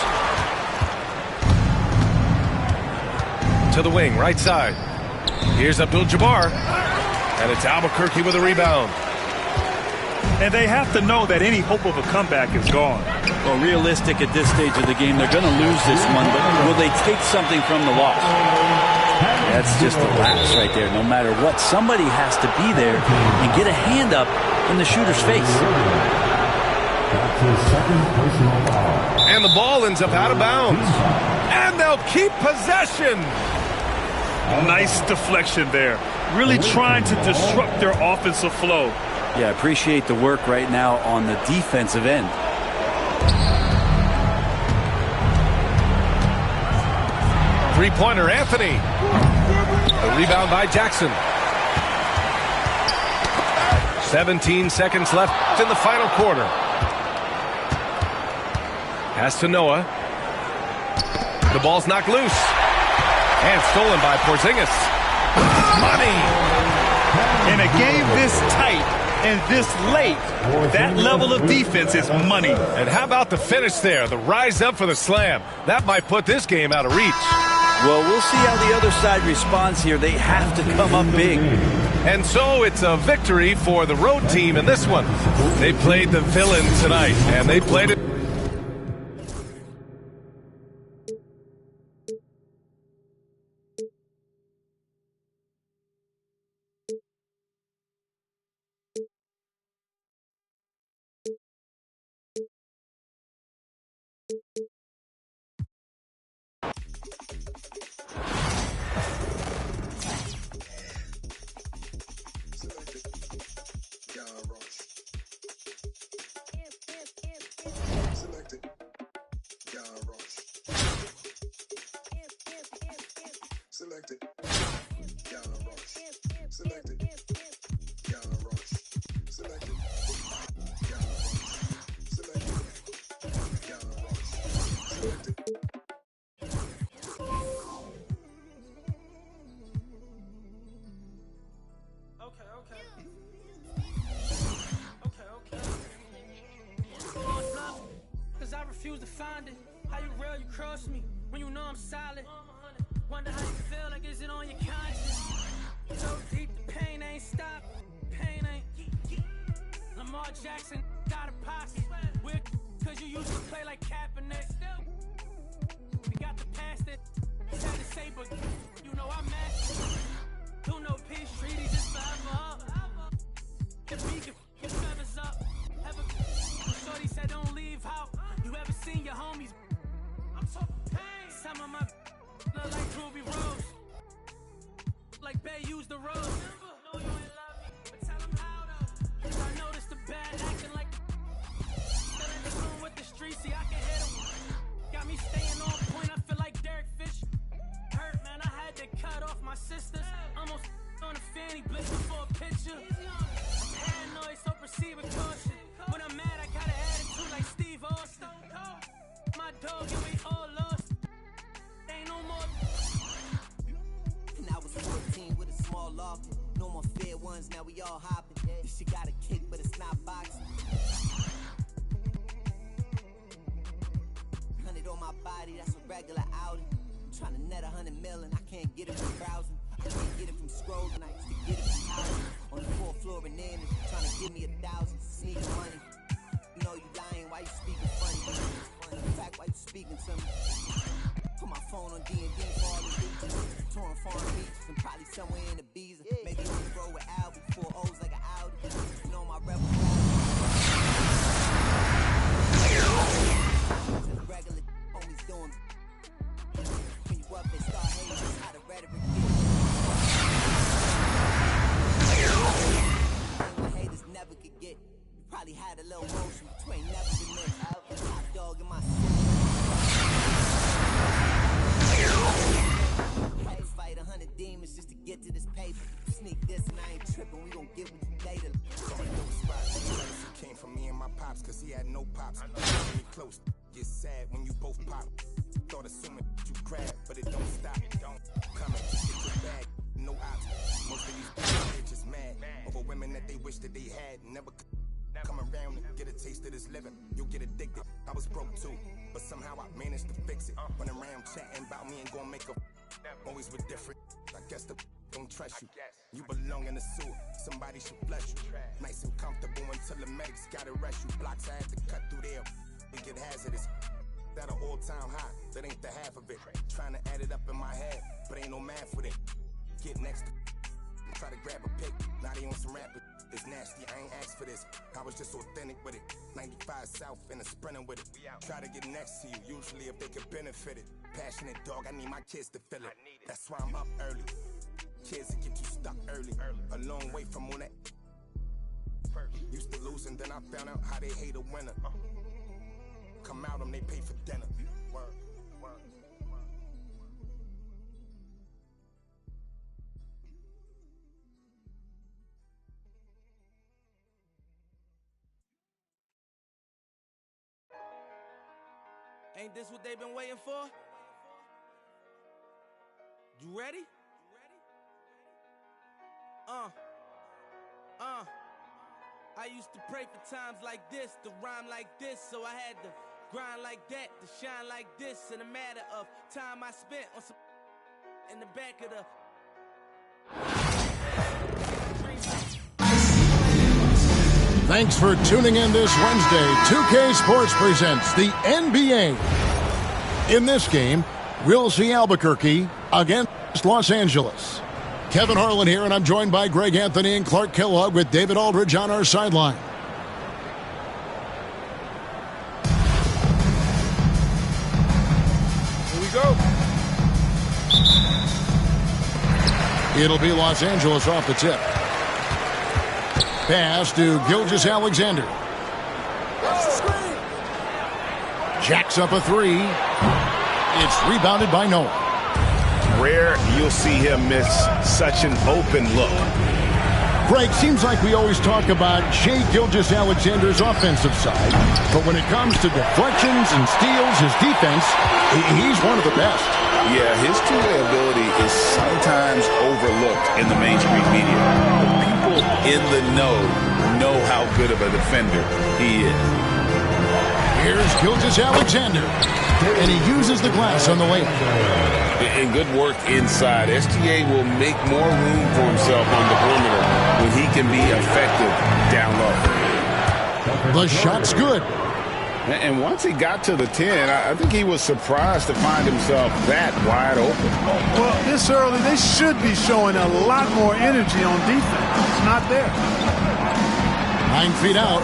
To the wing, right side. Here's Abdul-Jabbar. And it's Albuquerque with a rebound. And they have to know that any hope of a comeback is gone. Well, realistic at this stage of the game, they're going to lose this one, but will they take something from the loss? That's just a lapse right there. No matter what, somebody has to be there and get a hand up in the shooter's face. That's his second personal foul. And the ball ends up out of bounds. And they'll keep possession. Nice deflection there. Really trying to disrupt their offensive flow. Yeah, appreciate the work right now on the defensive end. Three-pointer, Anthony. A rebound by Jackson. 17 seconds left in the final quarter. Pass to Noah. The ball's knocked loose. And stolen by Porzingis. Money! In a game this tight and this late, that level of defense is money. And how about the finish there? The rise up for the slam. That might put this game out of reach. Well, we'll see how the other side responds here. They have to come up big. And so it's a victory for the road team in this one. They played the villain tonight, and they played it. refuse to find it. How you real, you cross me when you know I'm solid. Wonder how you feel, like is it on your conscience? So deep, the pain ain't stopped. Pain ain't. Lamar Jackson got a posse. We're cause you used to play like Kaepernick. We got the past that had to say, but you know I'm mad. Do no peace treaties, it's forever up. The beacon, your feathers up. Shorty said don't leave out. You ever seen your homies? I'm talking pain. Some of my look like Ruby Rose. Like Bay used the rose. No, you ain't love me, but tell them how though. I noticed the bad acting like still in the room with the streets, see I can hit them. Got me staying on point, I feel like Derek Fish. Hurt, man, I had to cut off my sisters. Almost on a fanny blitz for a picture. Paranoid, so proceed with caution. When I'm mad, I got an attitude like Steve Austin. My dog and we all lost. Ain't no more. And I was 14 with a small loft. No more fair ones, now we all hopping. This shit got a kick, but it's not boxing. 100 on my body, that's a regular outing. I'm trying to net 100 million, I can't get it from browsing. I can't get it from scrolling, I used to get it from housing. On the 4th floor and in, trying to give me 1,000 sneaking money. You know you lying, why you speaking funny? In fact, why you speaking to me? Put my phone on D&D for all the beaches. Touring foreign beaches and probably somewhere in Ibiza. Maybe on the road with Albie, 4 O's like an Audi. You know my rebel just regular homies doing. When you up, they start hating, that's how the rhetoric gets. What haters never could get. You probably had a little motion, but you ain't never been there. Top dog in my city. Had to fight 100 demons just to get to this paper. Sneak this and I ain't tripping, we gon' get what you later. Came from me and my pops, cause he had no pops. Me close, get sad when you both pop. Thought assuming you grab, but it don't stop. Come and get your bag, no ops. Most of these bitches mad over women that they wish that they had. Never come around and get a taste of this living. You'll get addicted. I was broke too, but somehow I managed to fix it. Run around chatting about me and gon' make a always with different. I guess the don't trust you. You belong in the sewer. Somebody should flush you. Nice and comfortable until the medics gotta rush you. Blocks I had to cut through there. It get hazardous. That an all-time high. That ain't the half of it. Trying to add it up in my head, but ain't no math with it. Get next to and try to grab a pic. Now they on some rapping. It's nasty. I ain't asked for this. I was just authentic with it. 95 South and a sprinter with it. Try to get next to you. Usually if they could benefit it. Passionate dog. I need my kids to feel it. That's why I'm up early. Kids that get you stuck early. A long way from on that. Used to lose and then I found out how they hate a winner. Come out them, they pay for dinner. Word. Ain't this what they've been waiting for? You ready? I used to pray for times like this, to rhyme like this, so I had to grind like that, to shine like this. In a matter of time I spent on some in the back of the. Thanks for tuning in this Wednesday. 2K Sports presents the NBA. In this game, we'll see Albuquerque against Los Angeles. Kevin Harlan here, and I'm joined by Greg Anthony and Clark Kellogg with David Aldridge on our sideline. Here we go. It'll be Los Angeles off the tip. Pass to Gilgeous-Alexander. Jacks up a three. It's rebounded by Noah. Rare you'll see him miss such an open look. Greg, seems like we always talk about Shai Gilgeous-Alexander's offensive side, but when it comes to deflections and steals, his defense, he's one of the best. Yeah, his two-way ability is sometimes overlooked in the mainstream media. People in the know how good of a defender he is. Here's Gilgeous-Alexander. And he uses the glass on the layup. And good work inside. SGA will make more room for himself on the perimeter when he can be effective down low. The shot's good. And once he got to the 10, I think he was surprised to find himself that wide open. Well, this early, they should be showing a lot more energy on defense. It's not there. 9 feet out.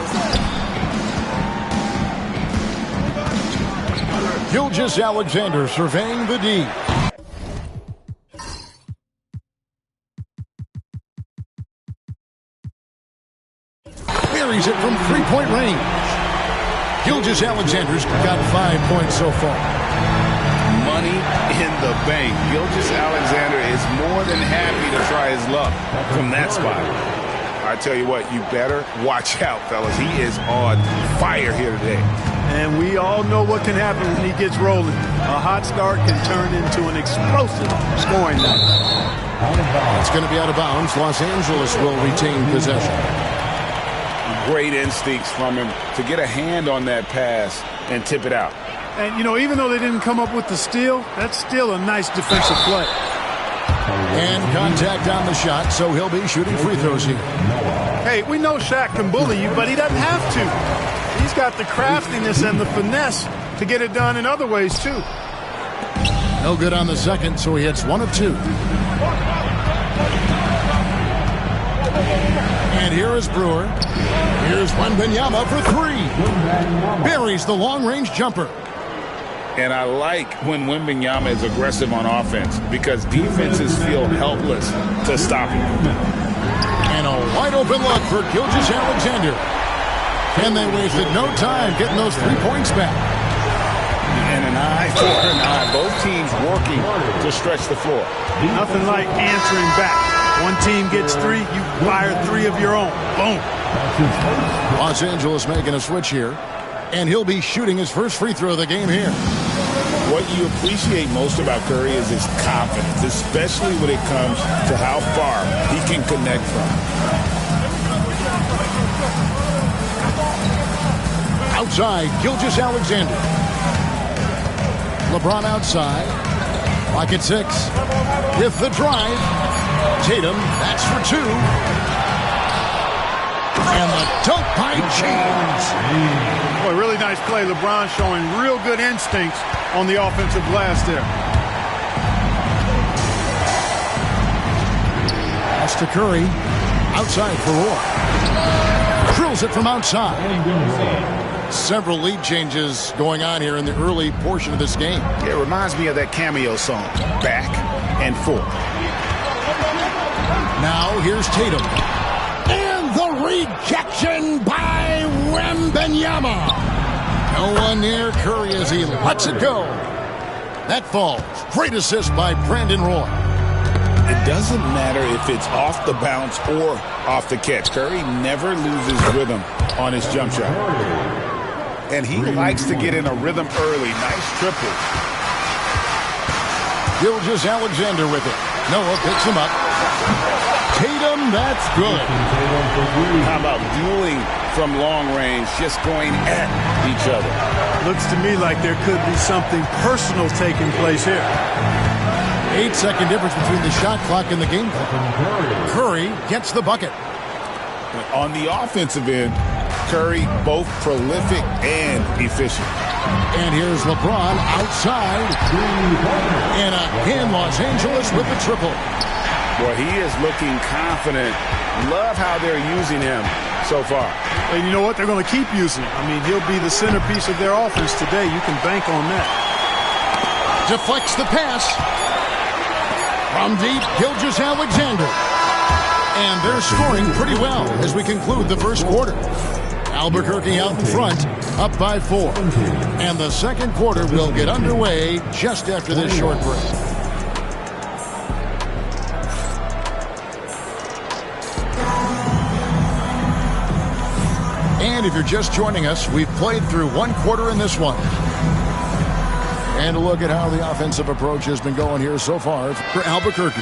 Gilgeous-Alexander surveying the D. Buries it from three-point range. Gilgeous-Alexander's got 5 points so far. Money in the bank. Gilgeous-Alexander is more than happy to try his luck from that spot. I tell you what, you better watch out, fellas. He is on fire here today. And we all know what can happen when he gets rolling. A hot start can turn into an explosive scoring night. It's going to be out of bounds. Los Angeles will retain possession. Great instincts from him to get a hand on that pass and tip it out. And, you know, even though they didn't come up with the steal, that's still a nice defensive play. And contact on the shot, so he'll be shooting free throws here. Hey, we know Shaq can bully you, but he doesn't have to. He's got the craftiness and the finesse to get it done in other ways, too. No good on the second, so he hits 1 of 2. And here is Brewer. Here's Wembanyama for 3. Buries the long-range jumper. And I like when Wembanyama is aggressive on offense because defenses feel helpless to stop him. And a wide-open look for Gilgeous-Alexander. And they wasted no time getting those 3 points back. And an eye for an eye. Both teams working to stretch the floor. Nothing like answering back. One team gets 3, you fire 3 of your own. Boom. Los Angeles making a switch here. And he'll be shooting his first free throw of the game here. What you appreciate most about Curry is his confidence, especially when it comes to how far he can connect from. Outside, Gilgeous-Alexander. LeBron outside. Lock at 6. With the drive. Tatum, that's for 2. And the dunk by James. Boy, really nice play. LeBron showing real good instincts on the offensive glass there. Pass to Curry. Outside for Roy. Drills it from outside. Several lead changes going on here in the early portion of this game. It reminds me of that cameo song, Back and Forth. Now here's Tatum. And the rejection by Wembanyama. No one near Curry as he lets it go. That falls. Great assist by Brandon Roy. It doesn't matter if it's off the bounce or off the catch. Curry never loses rhythm on his jump shot. And he likes to get in a rhythm early. Nice triple. Gilgeous-Alexander with it. Noah picks him up. Tatum, that's good. How about dueling from long range, just going at each other? Looks to me like there could be something personal taking place here. 8-second difference between the shot clock and the game clock. Curry gets the bucket. On the offensive end, Curry both prolific and efficient. And here's LeBron outside. And again, Los Angeles with the triple. Boy, he is looking confident. Love how they're using him so far. And you know what? They're going to keep using him. I mean, he'll be the centerpiece of their offense today. You can bank on that. Deflects the pass. From deep, Gilgeous-Alexander. And they're scoring pretty well as we conclude the first quarter. Albuquerque out in front, up by 4. And the second quarter will get underway just after this short break. And if you're just joining us, we've played through 1 quarter in this one. And a look at how the offensive approach has been going here so far for Albuquerque.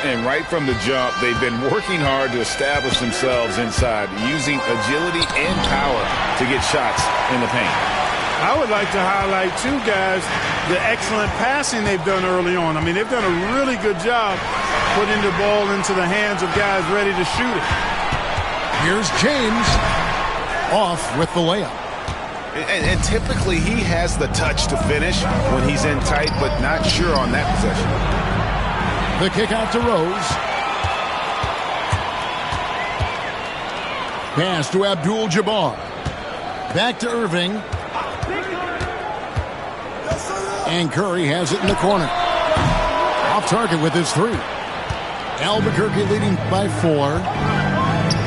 And right from the jump, they've been working hard to establish themselves inside, using agility and power to get shots in the paint. I would like to highlight, too, guys, the excellent passing they've done early on. I mean, they've done a really good job putting the ball into the hands of guys ready to shoot it. Here's James off with the layup. And typically he has the touch to finish when he's in tight, but not sure on that possession. The kick out to Rose. Pass to Abdul-Jabbar. Back to Irving. And Curry has it in the corner. Off target with his three. Albuquerque leading by 4.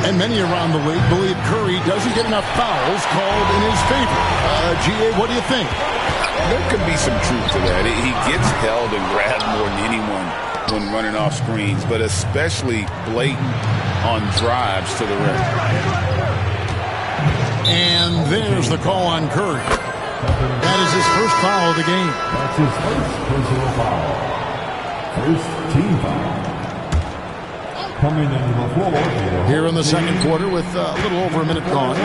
And many around the league believe Curry doesn't get enough fouls called in his favor. G.A., what do you think? There could be some truth to that. He gets held and grabbed more than anyone when running off screens, but especially blatant on drives to the rim. And there's the call on Curry. That is his first foul of the game. That's his first personal foul. First team foul. Coming into the floor. Here in the second quarter with a little over a minute gone.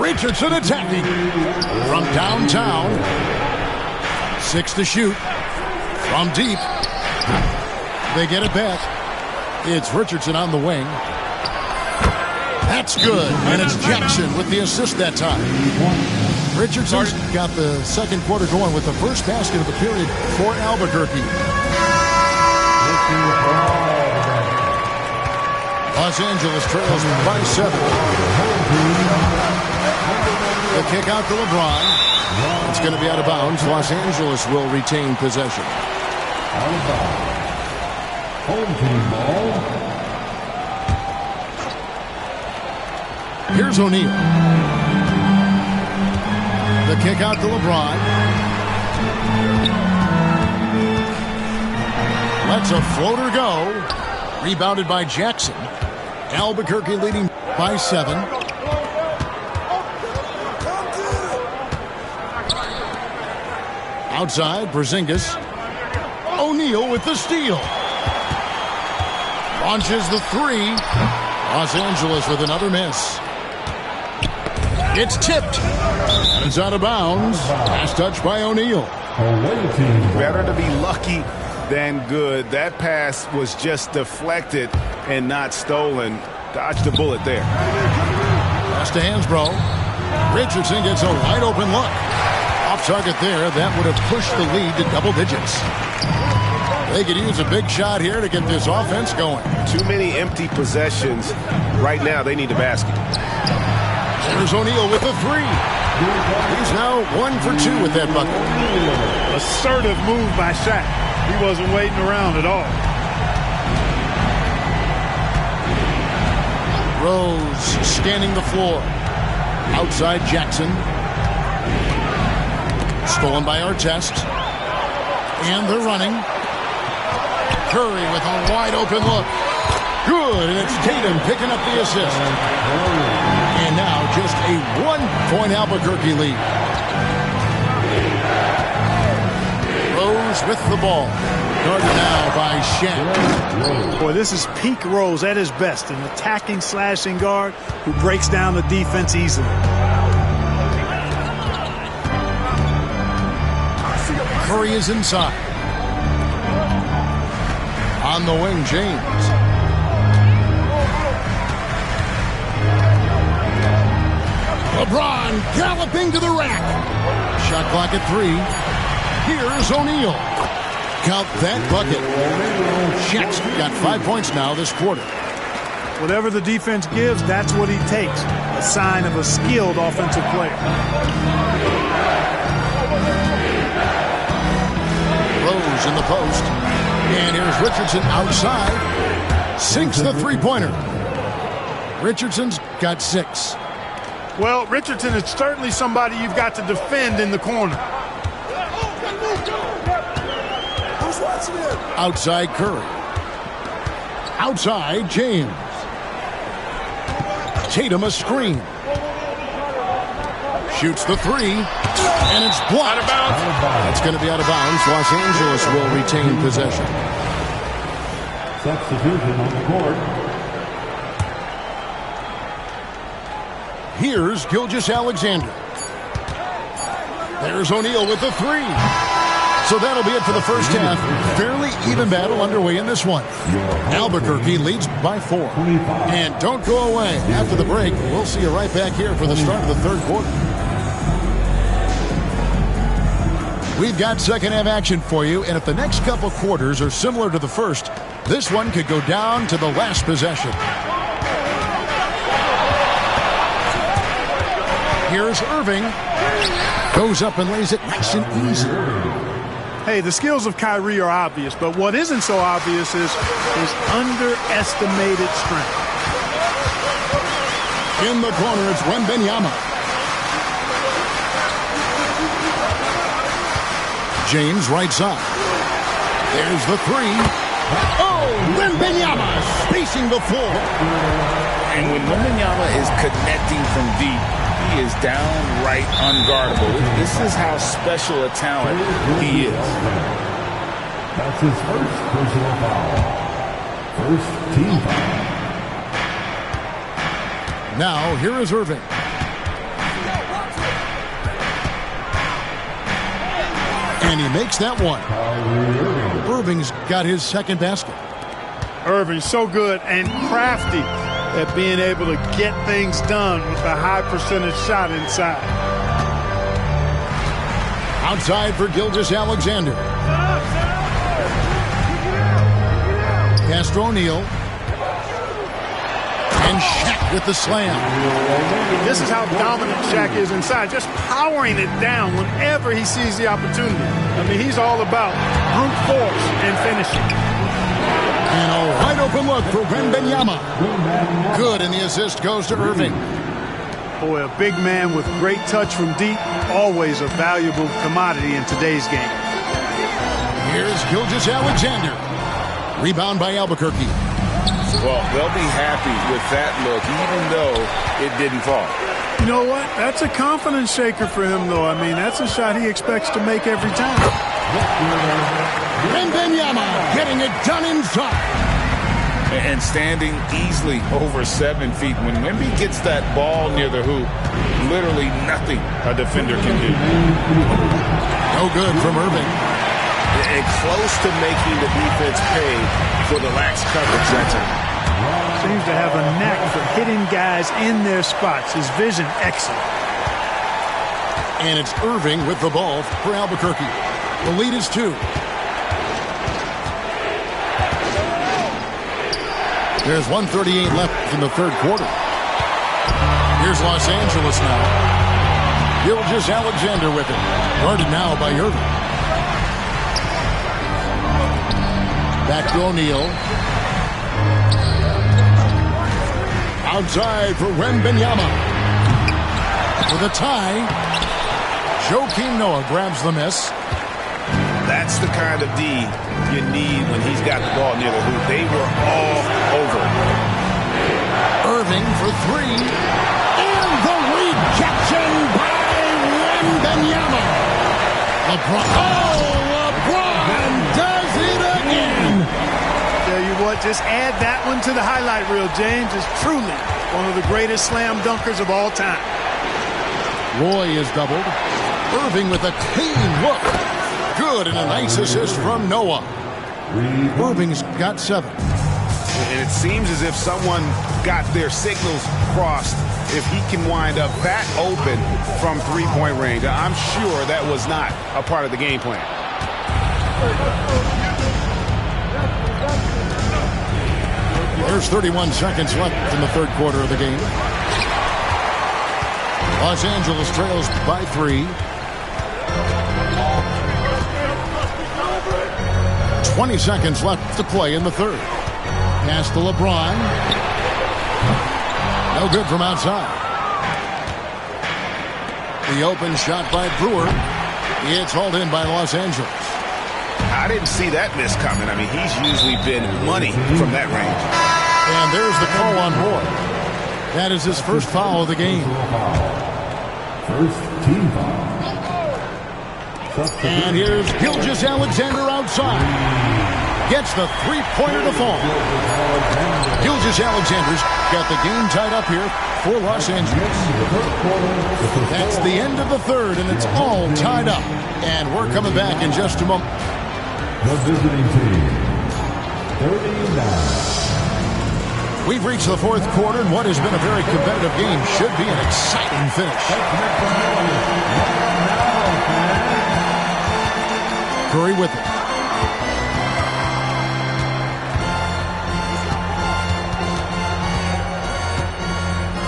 Richardson attacking from downtown. 6 to shoot. From deep. They get a bet. It's Richardson on the wing. That's good. And it's Jackson with the assist that time. Richardson's got the second quarter going with the first basket of the period for Albuquerque. Los Angeles trails by 7. The kick out to LeBron. It's going to be out of bounds. Los Angeles will retain possession. Out of bounds. Home team ball. Here's O'Neal. The kick out to LeBron. Lets a floater go. Rebounded by Jackson. Albuquerque leading by 7. Outside, Porzingis. O'Neal with the steal. Launches the 3. Los Angeles with another miss. It's tipped. It's out of bounds. Last touch by O'Neal. Better to be lucky than good. That pass was just deflected and not stolen. Dodged a bullet there. Pass to Hansbrough. Richardson gets a wide open look. Off target there. That would have pushed the lead to double digits. They could use a big shot here to get this offense going. Too many empty possessions. Right now, they need a basket. There's O'Neal with the 3. He's now 1 for 2 with that bucket. Assertive move by Shaq. He wasn't waiting around at all. Rose scanning the floor. Outside Jackson. Stolen by Artest. And they're running. Curry with a wide open look. Good, and it's Tatum picking up the assist. And now just a 1-point Albuquerque lead. Rose with the ball. Guarded now by Shaq. Boy, this is peak Rose at his best. An attacking, slashing guard who breaks down the defense easily. Curry is inside. On the wing, James. LeBron galloping to the rack. Shot clock at 3. Here's O'Neal. Count that bucket. Shaq's got 5 points now this quarter. Whatever the defense gives, that's what he takes. A sign of a skilled offensive player. Rose in the post. And here's Richardson outside. Sinks the three-pointer. Richardson's got 6. Well, Richardson is certainly somebody you've got to defend in the corner. Outside Curry. Outside James. Tatum a screen. Shoots the 3. And it's blocked. Out of bounds. That's going to be out of bounds. Los Angeles will retain possession. Substitution on the court. Here's Gilgeous-Alexander. There's O'Neal with the three. So that'll be it for the first half. Fairly even battle underway in this one. Albuquerque leads by 4. And don't go away. After the break, we'll see you right back here for the start of the third quarter. We've got second half action for you, and if the next couple quarters are similar to the first, this one could go down to the last possession. Here's Irving. Goes up and lays it nice and easy. Hey, the skills of Kyrie are obvious, but what isn't so obvious is his underestimated strength. In the corner, it's Wembanyama. James right side. There's the three. Oh, Wembanyama spacing the floor. And when Wembanyama is connecting from deep, he is downright unguardable. This is how special a talent he is. That's his first personal foul. First team foul. Now, here is Irving. And he makes that one. Irving's got his second basket. Irving's so good and crafty at being able to get things done with a high percentage shot inside. Outside for Gilgeous-Alexander. Castro O'Neal. And Shaq with the slam. This is how dominant Shaq is inside, just powering it down whenever he sees the opportunity. I mean, he's all about brute force and finishing. And a wide open look for Wembanyama. Good, and the assist goes to Irving. Boy, a big man with great touch from deep, always a valuable commodity in today's game. Here's Gilgeous-Alexander. Rebound by Albuquerque. Well, they'll be happy with that look, even though it didn't fall. You know what? That's a confidence shaker for him, though. I mean, that's a shot he expects to make every time. Wembanyama getting it done inside. And standing easily over 7 feet. When Wemby gets that ball near the hoop, literally nothing a defender can do. No good from Irving. And close to making the defense pay for the lax coverage that time. Seems to have a knack for hitting guys in their spots. His vision excellent. And it's Irving with the ball for Albuquerque. The lead is 2. There's 1:38 left in the third quarter. Here's Los Angeles now. Gilgeous-Alexander with it. Guarded now by Irving. Back to O'Neal. Outside for Wembanyama. With a tie. Joakim Noah grabs the miss. That's the kind of D you need when he's got the ball near the hoop. They were all over. Irving for 3. And the rejection by Wembanyama. LeBron does it again. Tell you what, just add that one to the highlight reel. James is truly one of the greatest slam dunkers of all time. Roy is doubled. Irving with a clean look. Good, and a nice assist from Noah. Irving's got 7. And it seems as if someone got their signals crossed if he can wind up that open from three-point range. I'm sure that was not a part of the game plan. There's 31 seconds left in the third quarter of the game. Los Angeles trails by 3. 20 seconds left to play in the third. Pass to LeBron. No good from outside. The open shot by Brewer. It's hauled in by Los Angeles. I didn't see that miss coming. I mean, he's usually been money from that range. And there's the call on board. That is his first foul of the game. First team foul. And here's Gilgeous-Alexander outside. gets the three-pointer to fall. Gilgeous-Alexander's got the game tied up here for Los Angeles. That's the end of the third, and it's all tied up. And we're coming back in just a moment. The visiting team, 39. We've reached the fourth quarter, and what has been a very competitive game should be an exciting finish. Curry with it.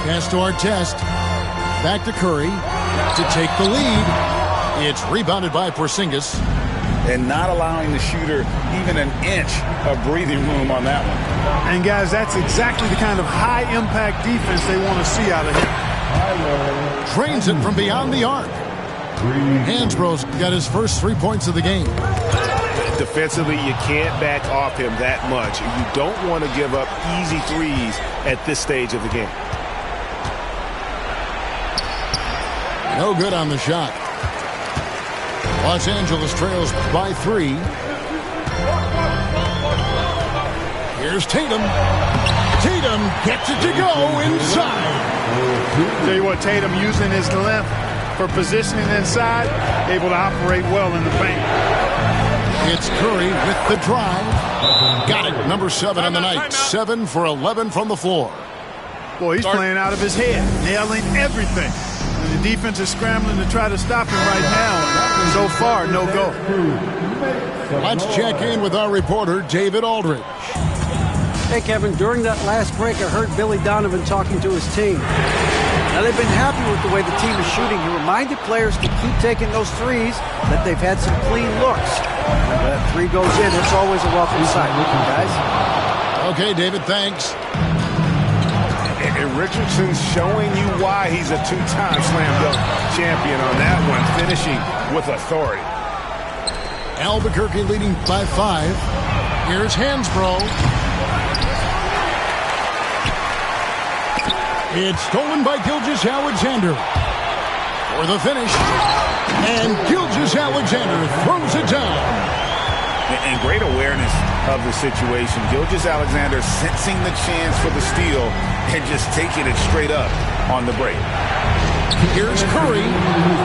Pass to Artest. Back to Curry to take the lead. It's rebounded by Porzingis. And not allowing the shooter even an inch of breathing room on that one. And, guys, that's exactly the kind of high-impact defense they want to see out of him. Drains it from beyond the arc. Hansbrough's got his first 3 points of the game. Defensively, you can't back off him that much. You don't want to give up easy threes at this stage of the game. No good on the shot. Los Angeles trails by 3. Here's Tatum. Tatum gets it to go inside. Tell you what, Tatum using his length for positioning inside, able to operate well in the paint. It's Curry with the drive. Got it. Number 7 on the night. 7 for 11 from the floor. Boy, he's playing out of his head, nailing everything. And the defense is scrambling to try to stop him right now. So far, no go. Let's check in with our reporter, David Aldridge. Hey, Kevin, during that last break, I heard Billy Donovan talking to his team. Now, they've been happy with the way the team is shooting. He reminded players to keep taking those threes, that they've had some clean looks. When that three goes in, it's always a welcome sight, guys. Okay, David, thanks. And Richardson's showing you why he's a two-time slam dunk champion on that one, finishing with authority. Albuquerque leading by 5. Here's Hansbrough. It's stolen by Gilgeous-Alexander for the finish. And Gilgeous-Alexander throws it down. And great awareness of the situation. Gilgeous-Alexander sensing the chance for the steal and just taking it straight up on the break. Here's Curry.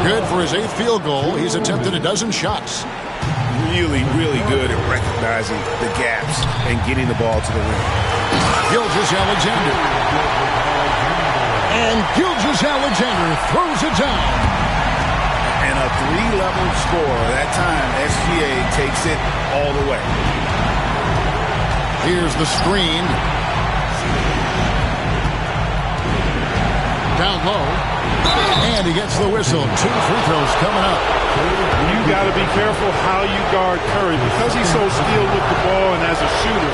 Good for his 8th field goal. He's attempted a dozen shots. Really, really good at recognizing the gaps and getting the ball to the rim. Gilgeous-Alexander. And Gilgeous-Alexander throws it down. And a 3-level score. That time, SGA takes it all the way. Here's the screen. Down low. And he gets the whistle. 2 free throws coming up. You got to be careful how you guard Curry. Because he's so skilled with the ball and as a shooter,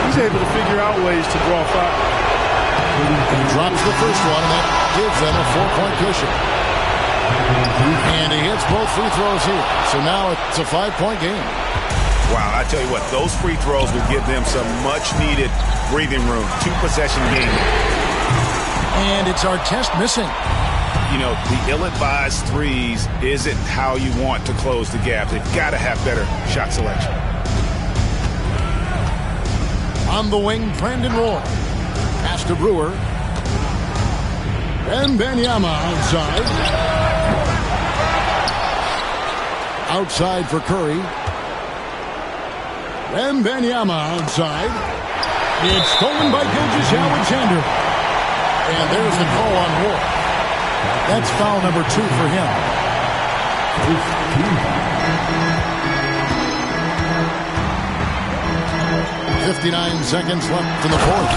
he's able to figure out ways to draw foul. He drops the first one, and that gives them a 4-point cushion. And he hits both free throws here. So now it's a 5-point game. Wow, I tell you what, those free throws will give them some much-needed breathing room. 2-possession game. And it's Artest missing. You know, the ill-advised threes isn't how you want to close the gap. They've got to have better shot selection. On the wing, Brandon Roy. Pass to Brewer. And Wembanyama outside. Outside for Curry. Wembanyama outside. It's stolen by Gilgeous-Alexander. And there's the call on Roy. That's foul number 2 for him. 59 seconds left in the fourth.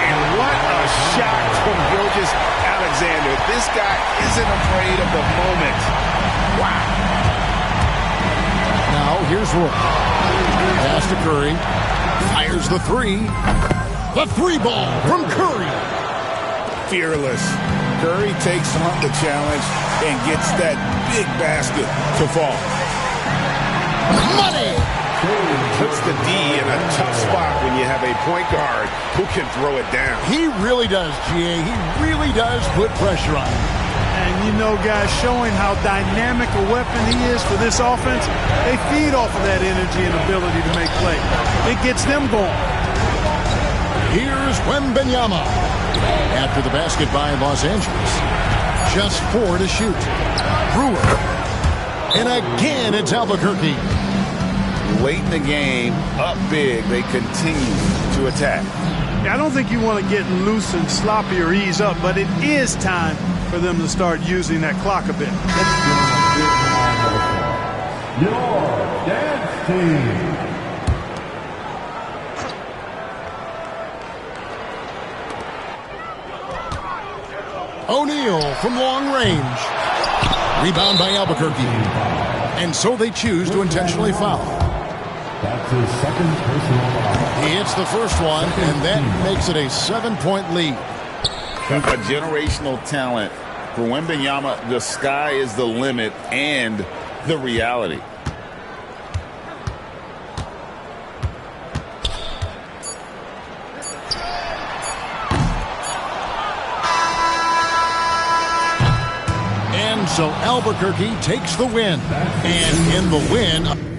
And what a shot from Gilgeous-Alexander. This guy isn't afraid of the moment. Wow. Now here's Roy. Pass to Curry. Fires the 3. The 3 ball from Curry. Fearless. Curry takes on the challenge and gets that big basket to fall. Money! Puts the D in a tough spot when you have a point guard who can throw it down. He really does, GA. He really does put pressure on him. And you know, guys, showing how dynamic a weapon he is for this offense, they feed off of that energy and ability to make plays. It gets them going. Here's Wembanyama. After the basket by Los Angeles. Just 4 to shoot. Brewer. And again, it's Albuquerque. Late in the game, up big, they continue to attack. I don't think you want to get loose and sloppy or ease up, but it is time for them to start using that clock a bit. Your dance team. O'Neal from long range. Rebound by Albuquerque. And so they choose to intentionally foul. That's his second personal foul. He hits the first one, and that makes it a 7-point lead. A generational talent. For Wembanyama, the sky is the limit and the reality. And so Albuquerque takes the win. And in the win...